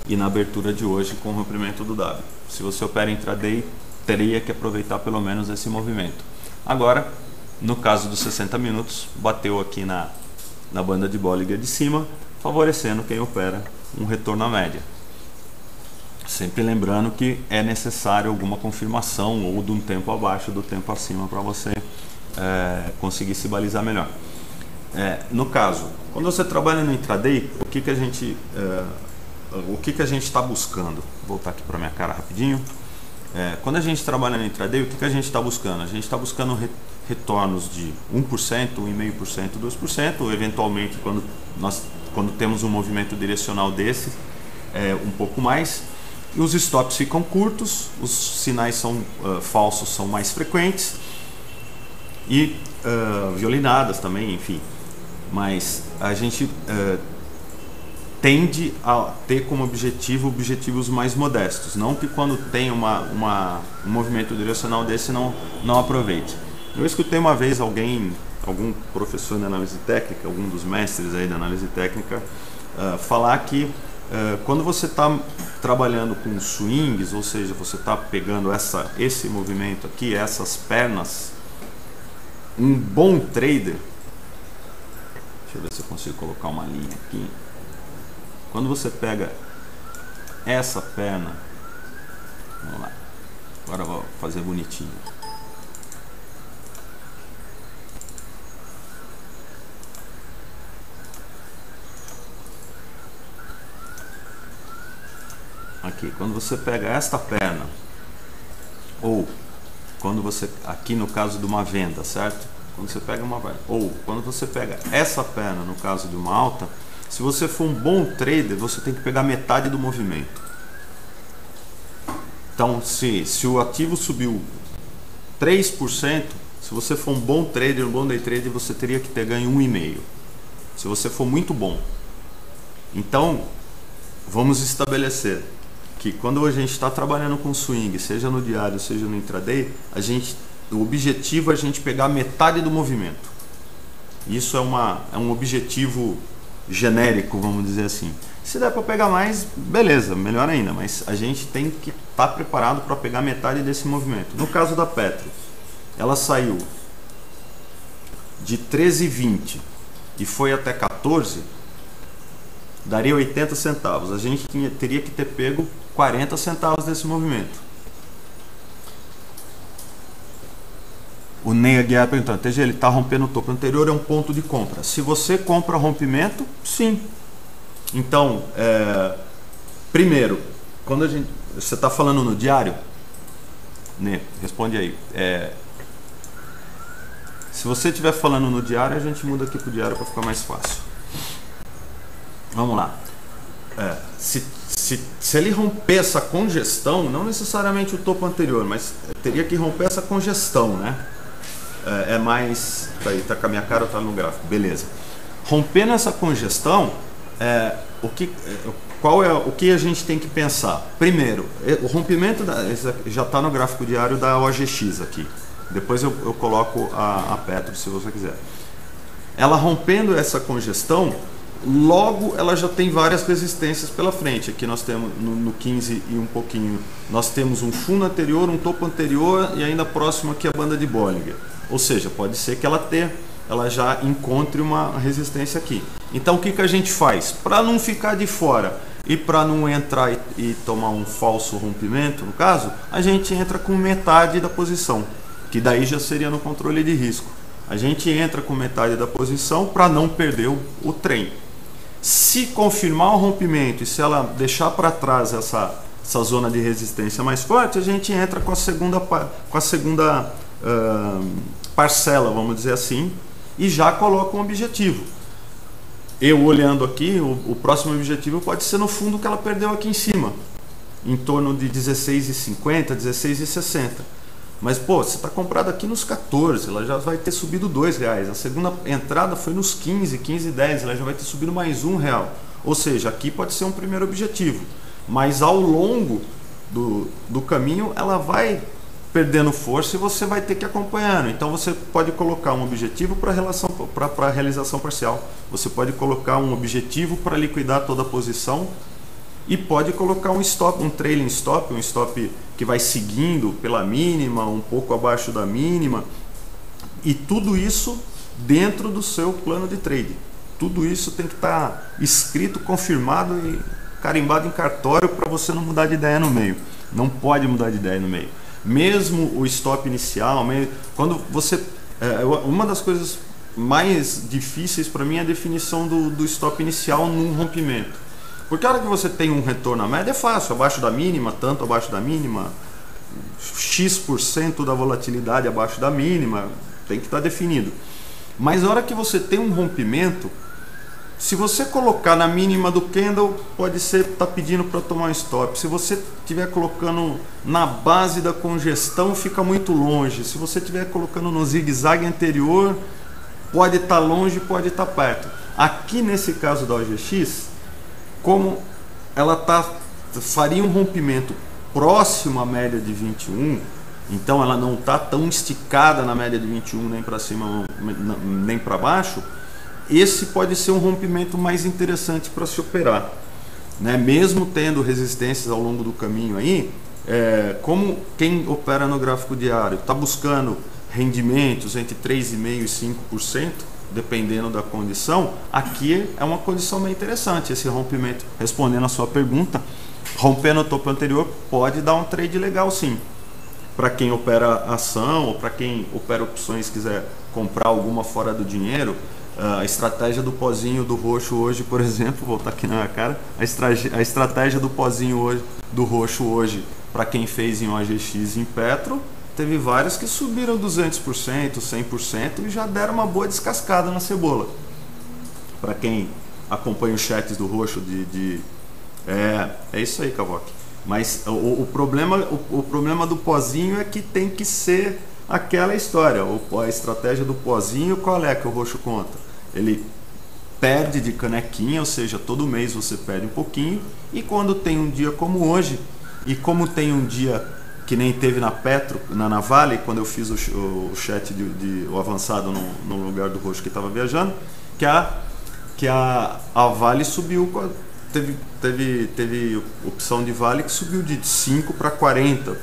e na abertura de hoje com o rompimento do W. Se você opera intraday, teria que aproveitar pelo menos esse movimento. Agora, no caso dos 60 minutos, bateu aqui na banda de Bollinger de cima, favorecendo quem opera um retorno à média. Sempre lembrando que é necessário alguma confirmação ou de um tempo abaixo do tempo acima para você conseguir se balizar melhor. No caso, quando você trabalha no intraday, o que a gente está buscando? Vou voltar aqui para minha cara rapidinho. Quando a gente trabalha no intraday, o que a gente está buscando? A gente está buscando retornos de 1%, 1,5%, 2%, ou eventualmente quando temos um movimento direcional desse, um pouco mais. E os stops ficam curtos, os sinais falsos são mais frequentes e violinadas também, enfim. Mas a gente tende a ter como objetivos mais modestos, não que quando tem um movimento direcional desse não aproveite. Eu escutei uma vez algum professor de análise técnica, algum dos mestres aí da análise técnica, falar que quando você está trabalhando com swings, ou seja, você está pegando esse movimento aqui, essas pernas, um bom trader, deixa eu ver se eu consigo colocar uma linha aqui, Quando você pega essa perna, vamos lá, agora eu vou fazer bonitinho. Aqui, quando você pega esta perna, ou quando você, aqui no caso de uma venda, certo? Quando você pega uma perna, ou quando você pega essa perna no caso de uma alta, se você for um bom trader, você tem que pegar metade do movimento. Então, se o ativo subiu 3%, se você for um bom trader, um bom day trader, você teria que ter ganho 1,5%. Se você for muito bom. Então, vamos estabelecer que quando a gente está trabalhando com swing, seja no diário, seja no intraday, o objetivo é a gente pegar metade do movimento. Isso é um objetivo genérico, vamos dizer assim. Se der para pegar mais, beleza, melhor ainda, mas a gente tem que estar preparado para pegar metade desse movimento. No caso da Petro, ela saiu de 13,20 e foi até 14, daria 80 centavos. A gente teria que ter pego 40 centavos desse movimento. O Ney Aguiar perguntando, TG, ele está rompendo o topo anterior, é um ponto de compra. Se você compra rompimento, sim. Então, primeiro, quando você está falando no diário, Ney, responde aí. Se você estiver falando no diário, a gente muda aqui para o diário para ficar mais fácil. Vamos lá. Se ele romper essa congestão, não necessariamente o topo anterior, mas teria que romper essa congestão, né? Mais... Tá com a minha cara ou tá no gráfico? Beleza. Rompendo essa congestão, o que a gente tem que pensar? Primeiro, o rompimento já está no gráfico diário da OGX aqui. Depois eu coloco a Petro, se você quiser. Ela rompendo essa congestão, logo ela já tem várias resistências pela frente. Aqui nós temos no 15 e um pouquinho, nós temos um fundo anterior, um topo anterior e ainda próximo aqui a banda de Bollinger. Ou seja, pode ser que ela já encontre uma resistência aqui. Então o que a gente faz? Para não ficar de fora e para não entrar e tomar um falso rompimento, no caso, a gente entra com metade da posição, que daí já seria no controle de risco. A gente entra com metade da posição para não perder o trem. Se confirmar o rompimento e se ela deixar para trás essa zona de resistência mais forte, a gente entra com a segunda parcela, vamos dizer assim, e já coloca um objetivo. Eu olhando aqui, o próximo objetivo pode ser no fundo que ela perdeu aqui em cima, em torno de 16,50, 16,60. Mas, pô, você está comprado aqui nos 14, ela já vai ter subido R$2. A segunda entrada foi nos 15, 15,10, ela já vai ter subido mais R$1. Ou seja, aqui pode ser um primeiro objetivo. Mas ao longo do caminho, ela vai perdendo força e você vai ter que ir acompanhando. Então você pode colocar um objetivo para a realização parcial. Você pode colocar um objetivo para liquidar toda a posição. E pode colocar um stop, um trailing stop, um stop que vai seguindo pela mínima, um pouco abaixo da mínima. E tudo isso dentro do seu plano de trade. Tudo isso tem que estar escrito, confirmado e carimbado em cartório para você não mudar de ideia no meio. Não pode mudar de ideia no meio. Mesmo o stop inicial, quando você... uma das coisas mais difíceis para mim é a definição do stop inicial num rompimento. Porque a hora que você tem um retorno à média é fácil, abaixo da mínima, tanto abaixo da mínima, X% da volatilidade abaixo da mínima, tem que estar definido. Mas a hora que você tem um rompimento, se você colocar na mínima do candle, pode ser que está pedindo para tomar um stop. Se você estiver colocando na base da congestão, fica muito longe. Se você estiver colocando no zigue-zague anterior, pode estar longe, pode estar perto. Aqui nesse caso da OGX, como ela faria um rompimento próximo à média de 21, então ela não está tão esticada na média de 21, nem para cima nem para baixo, esse pode ser um rompimento mais interessante para se operar, né? Mesmo tendo resistências ao longo do caminho aí, como quem opera no gráfico diário está buscando rendimentos entre 3,5% e 5%, dependendo da condição, aqui é uma condição bem interessante. Esse rompimento, respondendo a sua pergunta, romper no topo anterior pode dar um trade legal sim. Para quem opera ação ou para quem opera opções e quiser comprar alguma fora do dinheiro, a estratégia do pozinho do roxo hoje, por exemplo, vou voltar aqui na minha cara, a estratégia do pozinho hoje, do roxo hoje, para quem fez em OGX e em Petro, teve vários que subiram 200%, 100% e já deram uma boa descascada na cebola. Para quem acompanha os chats do roxo é isso aí, Cavoc. Mas o problema do pozinho é que tem que ser aquela história. A estratégia do pozinho, qual é que o roxo conta? Ele perde de canequinha, ou seja, todo mês você perde um pouquinho, e quando tem um dia como hoje, e como tem um dia que nem teve na Petro, na Vale, quando eu fiz o chat o avançado no lugar do roxo que estava viajando, que a Vale subiu, teve opção de Vale que subiu de 5 para 40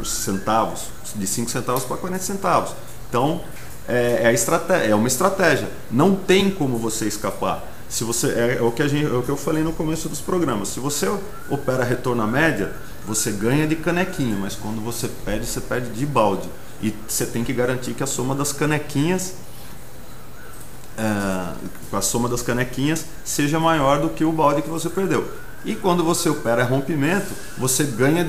centavos, de 5 centavos para 40 centavos. Então é uma estratégia, não tem como você escapar. Se você é o que eu falei no começo dos programas. Se você opera retorno à média, você ganha de canequinha, mas quando você perde de balde. E você tem que garantir que a soma das canequinhas seja maior do que o balde que você perdeu. E quando você opera rompimento, você ganha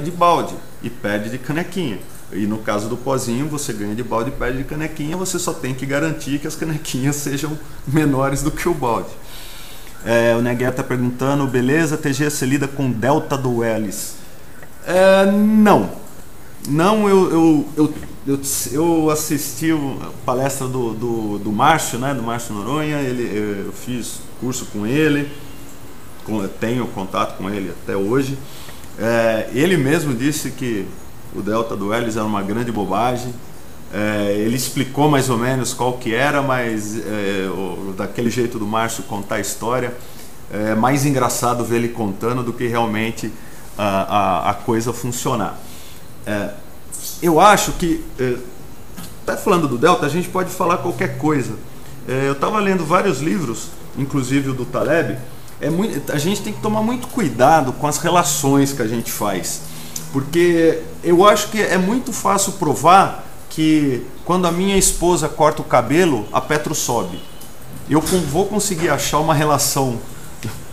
de balde e perde de canequinha. E no caso do pozinho, você ganha de balde e perde de canequinha, você só tem que garantir que as canequinhas sejam menores do que o balde. O Neguer está perguntando, beleza, TG, você lida com delta do Wells? Não. Não, eu assisti a palestra do Márcio, né, do Márcio Noronha, eu fiz curso com ele, tenho contato com ele até hoje. Ele mesmo disse que o delta do Wells era uma grande bobagem. Ele explicou mais ou menos qual que era, mas daquele jeito do Márcio contar a história, é mais engraçado ver ele contando do que realmente a coisa funcionar. Eu acho que, até falando do delta, a gente pode falar qualquer coisa. Eu estava lendo vários livros, inclusive o do Taleb. A gente tem que tomar muito cuidado com as relações que a gente faz, porque eu acho que é muito fácil provar que quando a minha esposa corta o cabelo, a Petro sobe. Eu vou conseguir achar uma relação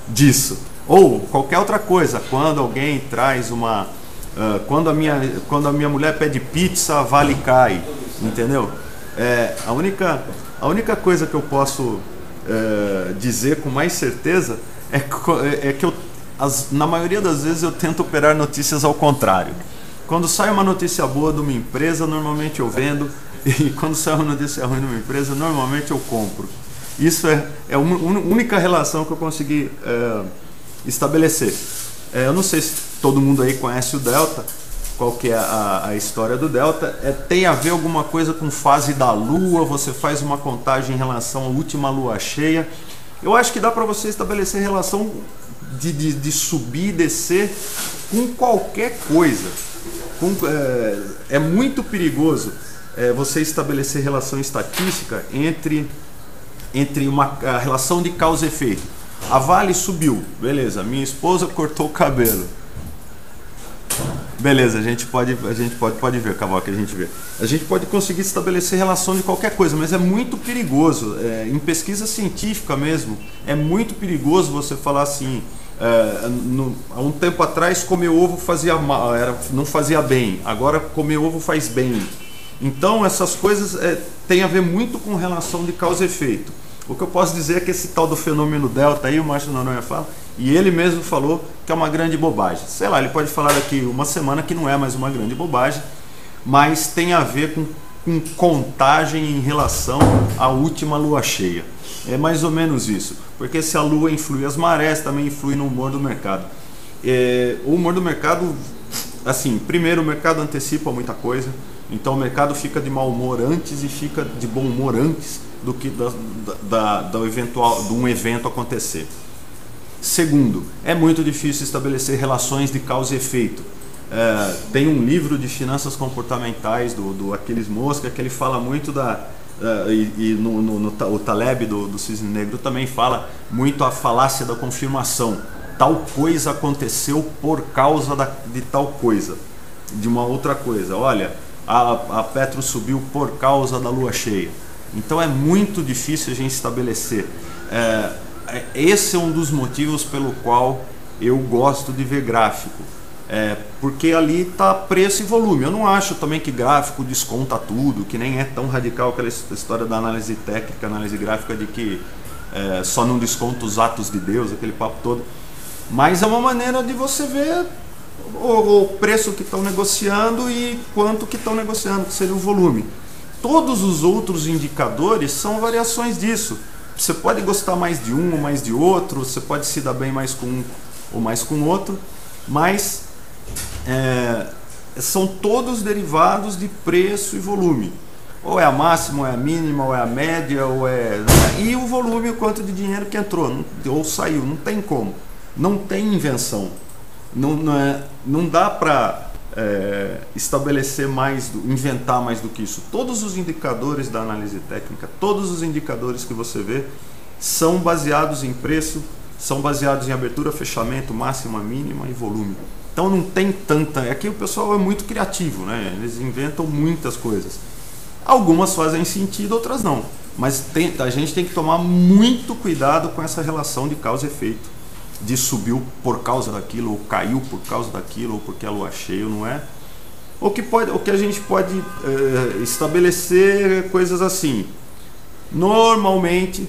disso. Ou qualquer outra coisa, quando alguém traz quando a minha mulher pede pizza, a Vale cai, entendeu? A única coisa que eu posso dizer com mais certeza é que na maioria das vezes eu tento operar notícias ao contrário. Quando sai uma notícia boa de uma empresa, normalmente eu vendo, e quando sai uma notícia ruim de uma empresa, normalmente eu compro. Isso é a única relação que eu consegui estabelecer. Eu não sei se todo mundo aí conhece o Delta, qual que é a história do Delta. Tem a ver alguma coisa com fase da Lua, você faz uma contagem em relação à última Lua cheia. Eu acho que dá para você estabelecer relação de subir e descer com qualquer coisa. É muito perigoso você estabelecer relação estatística entre a relação de causa e efeito. A Vale subiu, beleza, minha esposa cortou o cabelo. Beleza, a gente pode ver, Cavalo, que a gente vê. A gente pode conseguir estabelecer relação de qualquer coisa, mas é muito perigoso. Em pesquisa científica mesmo, é muito perigoso você falar assim, há um tempo atrás comer ovo não fazia bem, agora comer ovo faz bem. Então essas coisas têm a ver muito com relação de causa e efeito. O que eu posso dizer é que esse tal do fenômeno delta aí, o Márcio Noronha fala, e ele mesmo falou que é uma grande bobagem. Sei lá, ele pode falar daqui uma semana que não é mais uma grande bobagem, mas tem a ver com contagem em relação à última lua cheia. É mais ou menos isso, porque se a lua influi as marés, também influi no humor do mercado. O humor do mercado, assim, primeiro o mercado antecipa muita coisa, então o mercado fica de mau humor antes e fica de bom humor antes do que de um evento acontecer. Segundo, é muito difícil estabelecer relações de causa e efeito. Tem um livro de finanças comportamentais do Aquiles Mosca que ele fala muito O Taleb do Cisne Negro também fala muito a falácia da confirmação. Tal coisa aconteceu por causa de tal coisa, de uma outra coisa. Olha, a Petro subiu por causa da lua cheia. Então é muito difícil a gente estabelecer. Esse é um dos motivos pelo qual eu gosto de ver gráfico. Porque ali está preço e volume. Eu não acho também que gráfico desconta tudo, que nem é tão radical aquela história da análise técnica, análise gráfica, de que só não desconta os atos de Deus, aquele papo todo. Mas é uma maneira de você ver o preço que estão negociando e quanto que estão negociando, que seria o volume. Todos os outros indicadores são variações disso. Você pode gostar mais de um ou mais de outro, você pode se dar bem mais com um ou mais com outro, mas são todos derivados de preço e volume. Ou é a máxima, ou é a mínima, ou é a média, e o volume, o quanto de dinheiro que entrou ou saiu. Não tem como. Não tem invenção. Não dá para estabelecer inventar mais do que isso. Todos os indicadores da análise técnica, todos os indicadores que você vê são baseados em preço, são baseados em abertura, fechamento, máxima, mínima e volume. Então não tem tanta... Aqui o pessoal é muito criativo, né? Eles inventam muitas coisas. Algumas fazem sentido, outras não. Mas a gente tem que tomar muito cuidado com essa relação de causa e efeito. De subiu por causa daquilo, ou caiu por causa daquilo, ou porque a lua cheia, não é? O que a gente pode estabelecer coisas assim. Normalmente,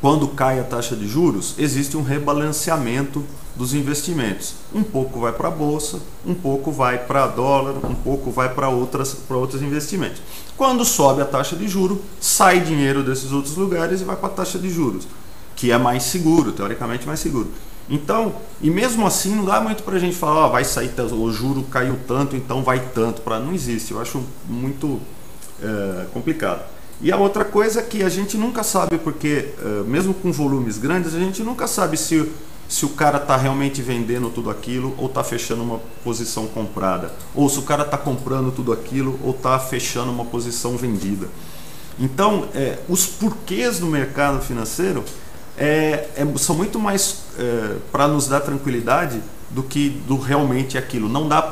quando cai a taxa de juros, existe um rebalanceamento dos investimentos. Um pouco vai para a bolsa, um pouco vai para dólar, um pouco vai para outros investimentos. Quando sobe a taxa de juros, sai dinheiro desses outros lugares e vai para a taxa de juros, que é mais seguro, teoricamente mais seguro. Então, e mesmo assim não dá muito para a gente falar, vai sair, o juro caiu tanto, então vai tanto. Não existe, eu acho muito complicado. E a outra coisa é que a gente nunca sabe, porque mesmo com volumes grandes, a gente nunca sabe se o cara está realmente vendendo tudo aquilo ou está fechando uma posição comprada, ou se o cara está comprando tudo aquilo ou está fechando uma posição vendida. Então, os porquês do mercado financeiro são muito mais para nos dar tranquilidade do que do realmente aquilo. Não dá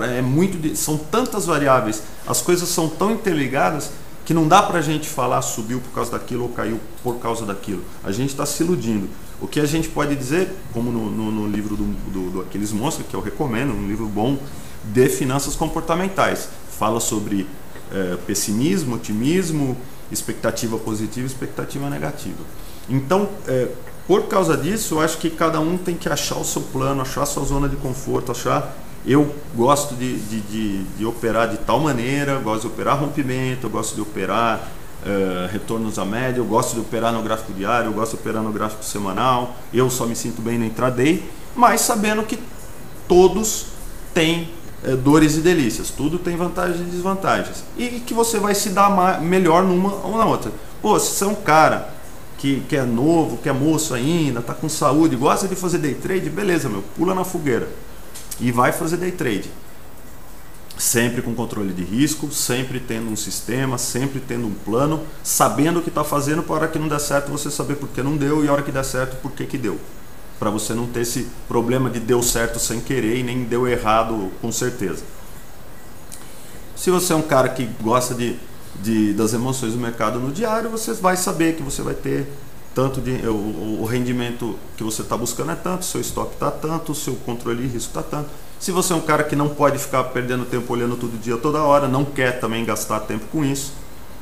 são tantas variáveis, as coisas são tão interligadas que não dá para a gente falar subiu por causa daquilo ou caiu por causa daquilo. A gente está se iludindo. O que a gente pode dizer, como no livro do Aqueles Monstros, que eu recomendo, um livro bom de finanças comportamentais, fala sobre pessimismo, otimismo, expectativa positiva e expectativa negativa. Então, por causa disso, eu acho que cada um tem que achar o seu plano, achar a sua zona de conforto, eu gosto de operar de tal maneira, gosto de operar rompimento, eu gosto de operar retornos à média, eu gosto de operar no gráfico diário, eu gosto de operar no gráfico semanal, eu só me sinto bem no intraday, mas sabendo que todos têm dores e delícias, tudo tem vantagens e desvantagens, e que você vai se dar melhor numa ou na outra. Pô, se você é um cara que é novo, que é moço ainda, está com saúde, gosta de fazer day trade, beleza, pula na fogueira e vai fazer day trade. Sempre com controle de risco, sempre tendo um sistema, sempre tendo um plano, sabendo o que está fazendo para a hora que não der certo você saber por que não deu e a hora que der certo por que deu. Para você não ter esse problema de deu certo sem querer e nem deu errado com certeza. Se você é um cara que gosta das emoções do mercado no diário, você vai saber que você vai ter tanto o rendimento que você está buscando é tanto, seu stop está tanto, o seu controle de risco está tanto. Se você é um cara que não pode ficar perdendo tempo olhando todo dia, toda hora, não quer também gastar tempo com isso,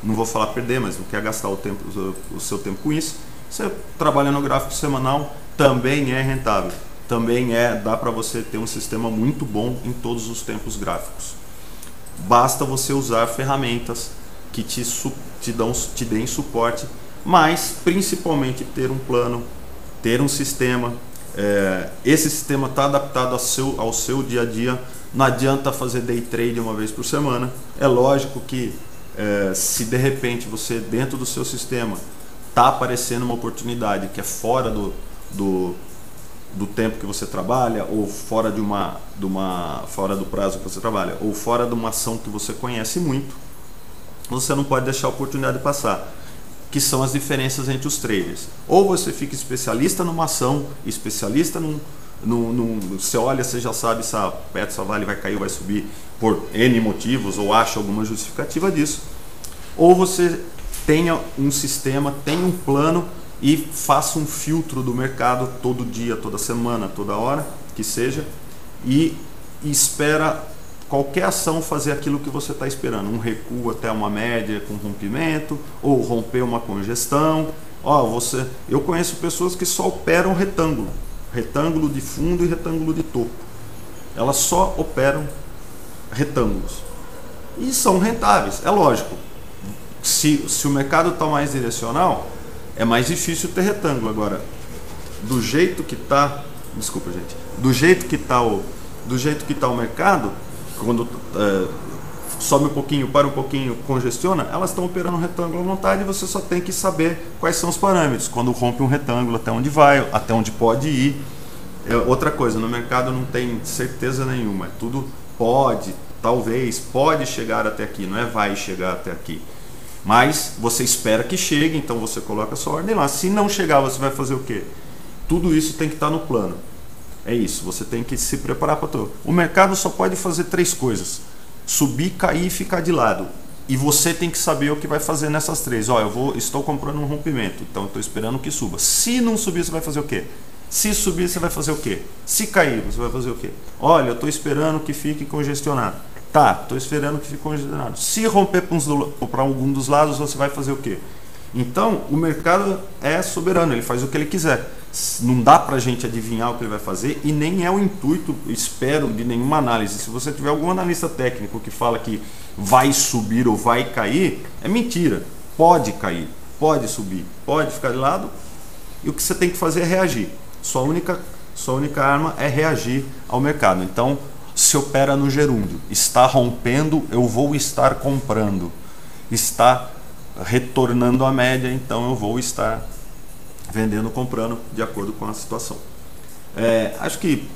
não vou falar perder, mas não quer gastar o seu tempo com isso, você trabalha no gráfico semanal, também é rentável, também dá para você ter um sistema muito bom em todos os tempos gráficos. Basta você usar ferramentas que te deem suporte, mas principalmente ter um plano, ter um sistema. Esse sistema está adaptado ao seu dia a dia. Não adianta fazer day trade uma vez por semana. É lógico que se de repente você dentro do seu sistema está aparecendo uma oportunidade que é fora do tempo que você trabalha, ou fora fora do prazo que você trabalha, ou fora de uma ação que você conhece muito, você não pode deixar a oportunidade passar, que são as diferenças entre os traders. Ou você fica especialista numa ação, especialista você olha, você já sabe se a Petro, Vale vai cair ou vai subir por N motivos, ou acha alguma justificativa disso. Ou você tenha um sistema, tenha um plano e faça um filtro do mercado todo dia, toda semana, toda hora, que seja, e espera qualquer ação fazer aquilo que você está esperando, um recuo até uma média com rompimento, ou romper uma congestão. Eu conheço pessoas que só operam retângulo de fundo e retângulo de topo. Elas só operam retângulos e são rentáveis. É lógico, se o mercado está mais direcional, é mais difícil ter retângulo. Agora, do jeito que está, desculpa gente, do jeito que está o mercado, quando sobe um pouquinho, para um pouquinho, congestiona, elas estão operando retângulo à vontade, e você só tem que saber quais são os parâmetros. Quando rompe um retângulo, até onde vai, até onde pode ir. Outra coisa, no mercado não tem certeza nenhuma, tudo pode, talvez, pode chegar até aqui, não é vai chegar até aqui. Mas você espera que chegue, então você coloca a sua ordem lá. Se não chegar, você vai fazer o quê? Tudo isso tem que estar no plano. É isso, você tem que se preparar para tudo. O mercado só pode fazer 3 coisas: subir, cair e ficar de lado. E você tem que saber o que vai fazer nessas 3. Estou comprando um rompimento, então estou esperando que suba. Se não subir, você vai fazer o quê? Se subir, você vai fazer o quê? Se cair, você vai fazer o quê? Olha, eu estou esperando que fique congestionado. Tá, estou esperando que fique congestionado. Se romper para algum dos lados, você vai fazer o quê? Então, o mercado é soberano, ele faz o que ele quiser. Não dá para a gente adivinhar o que ele vai fazer, e nem é o intuito, espero, de nenhuma análise. Se você tiver algum analista técnico que fala que vai subir ou vai cair, é mentira. Pode cair, pode subir, pode ficar de lado, e o que você tem que fazer é reagir. Sua única arma é reagir ao mercado. Então, se opera no gerúndio, está rompendo, eu vou estar comprando. Está retornando à média, então eu vou estar vendendo, comprando, de acordo com a situação. Acho que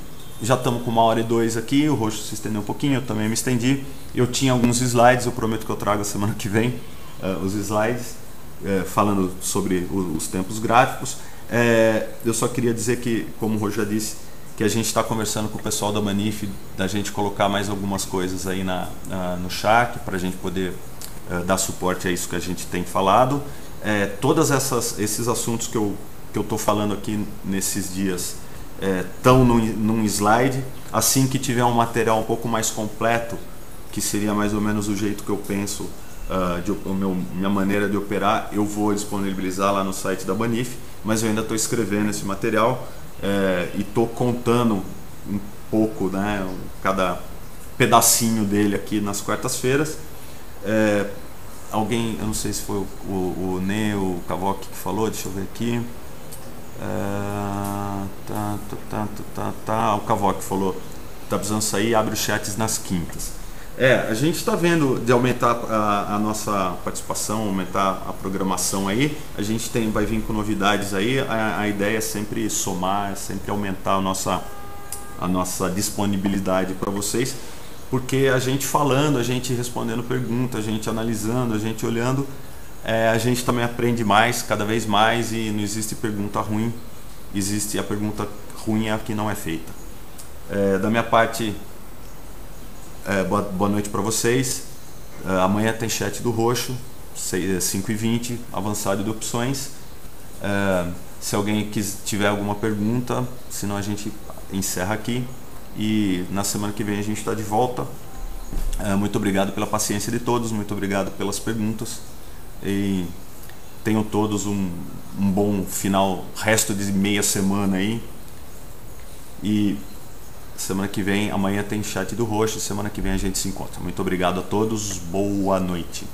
já estamos com 1h02 aqui, o Roxo se estendeu um pouquinho, eu também me estendi. Eu tinha alguns slides, eu prometo que eu trago a semana que vem os slides, falando sobre os tempos gráficos. Eu só queria dizer que, como o Roxo já disse, que a gente está conversando com o pessoal da Manif, da gente colocar mais algumas coisas aí no chat, para a gente poder dar suporte a isso que a gente tem falado. Todos esses assuntos que eu estou falando aqui nesses dias estão num slide. Assim que tiver um material um pouco mais completo, que seria mais ou menos o jeito que eu penso, minha maneira de operar, eu vou disponibilizar lá no site da Manif, mas eu ainda estou escrevendo esse material e estou contando um pouco, né, cada pedacinho dele aqui nas quartas-feiras. Alguém, eu não sei se foi o Ney ou o Cavoc que falou, deixa eu ver aqui. O Cavoc falou, tá precisando sair, abre os chats nas quintas. A gente está vendo de aumentar a nossa participação, aumentar a programação aí. A gente vai vir com novidades aí. A ideia é sempre somar, é sempre aumentar a nossa disponibilidade para vocês. Porque a gente falando, a gente respondendo perguntas, a gente analisando, a gente olhando, a gente também aprende mais, cada vez mais, e não existe pergunta ruim, existe a pergunta ruim é a que não é feita. Da minha parte, boa noite para vocês. Amanhã tem chat do Roxo, 5h20, avançado de opções. Se alguém tiver alguma pergunta, senão a gente encerra aqui. E na semana que vem a gente está de volta. Muito obrigado pela paciência de todos, muito obrigado pelas perguntas, e tenham todos um bom final, resto de meia semana aí. E semana que vem, amanhã tem chat do Roxo, semana que vem a gente se encontra. Muito obrigado a todos, boa noite.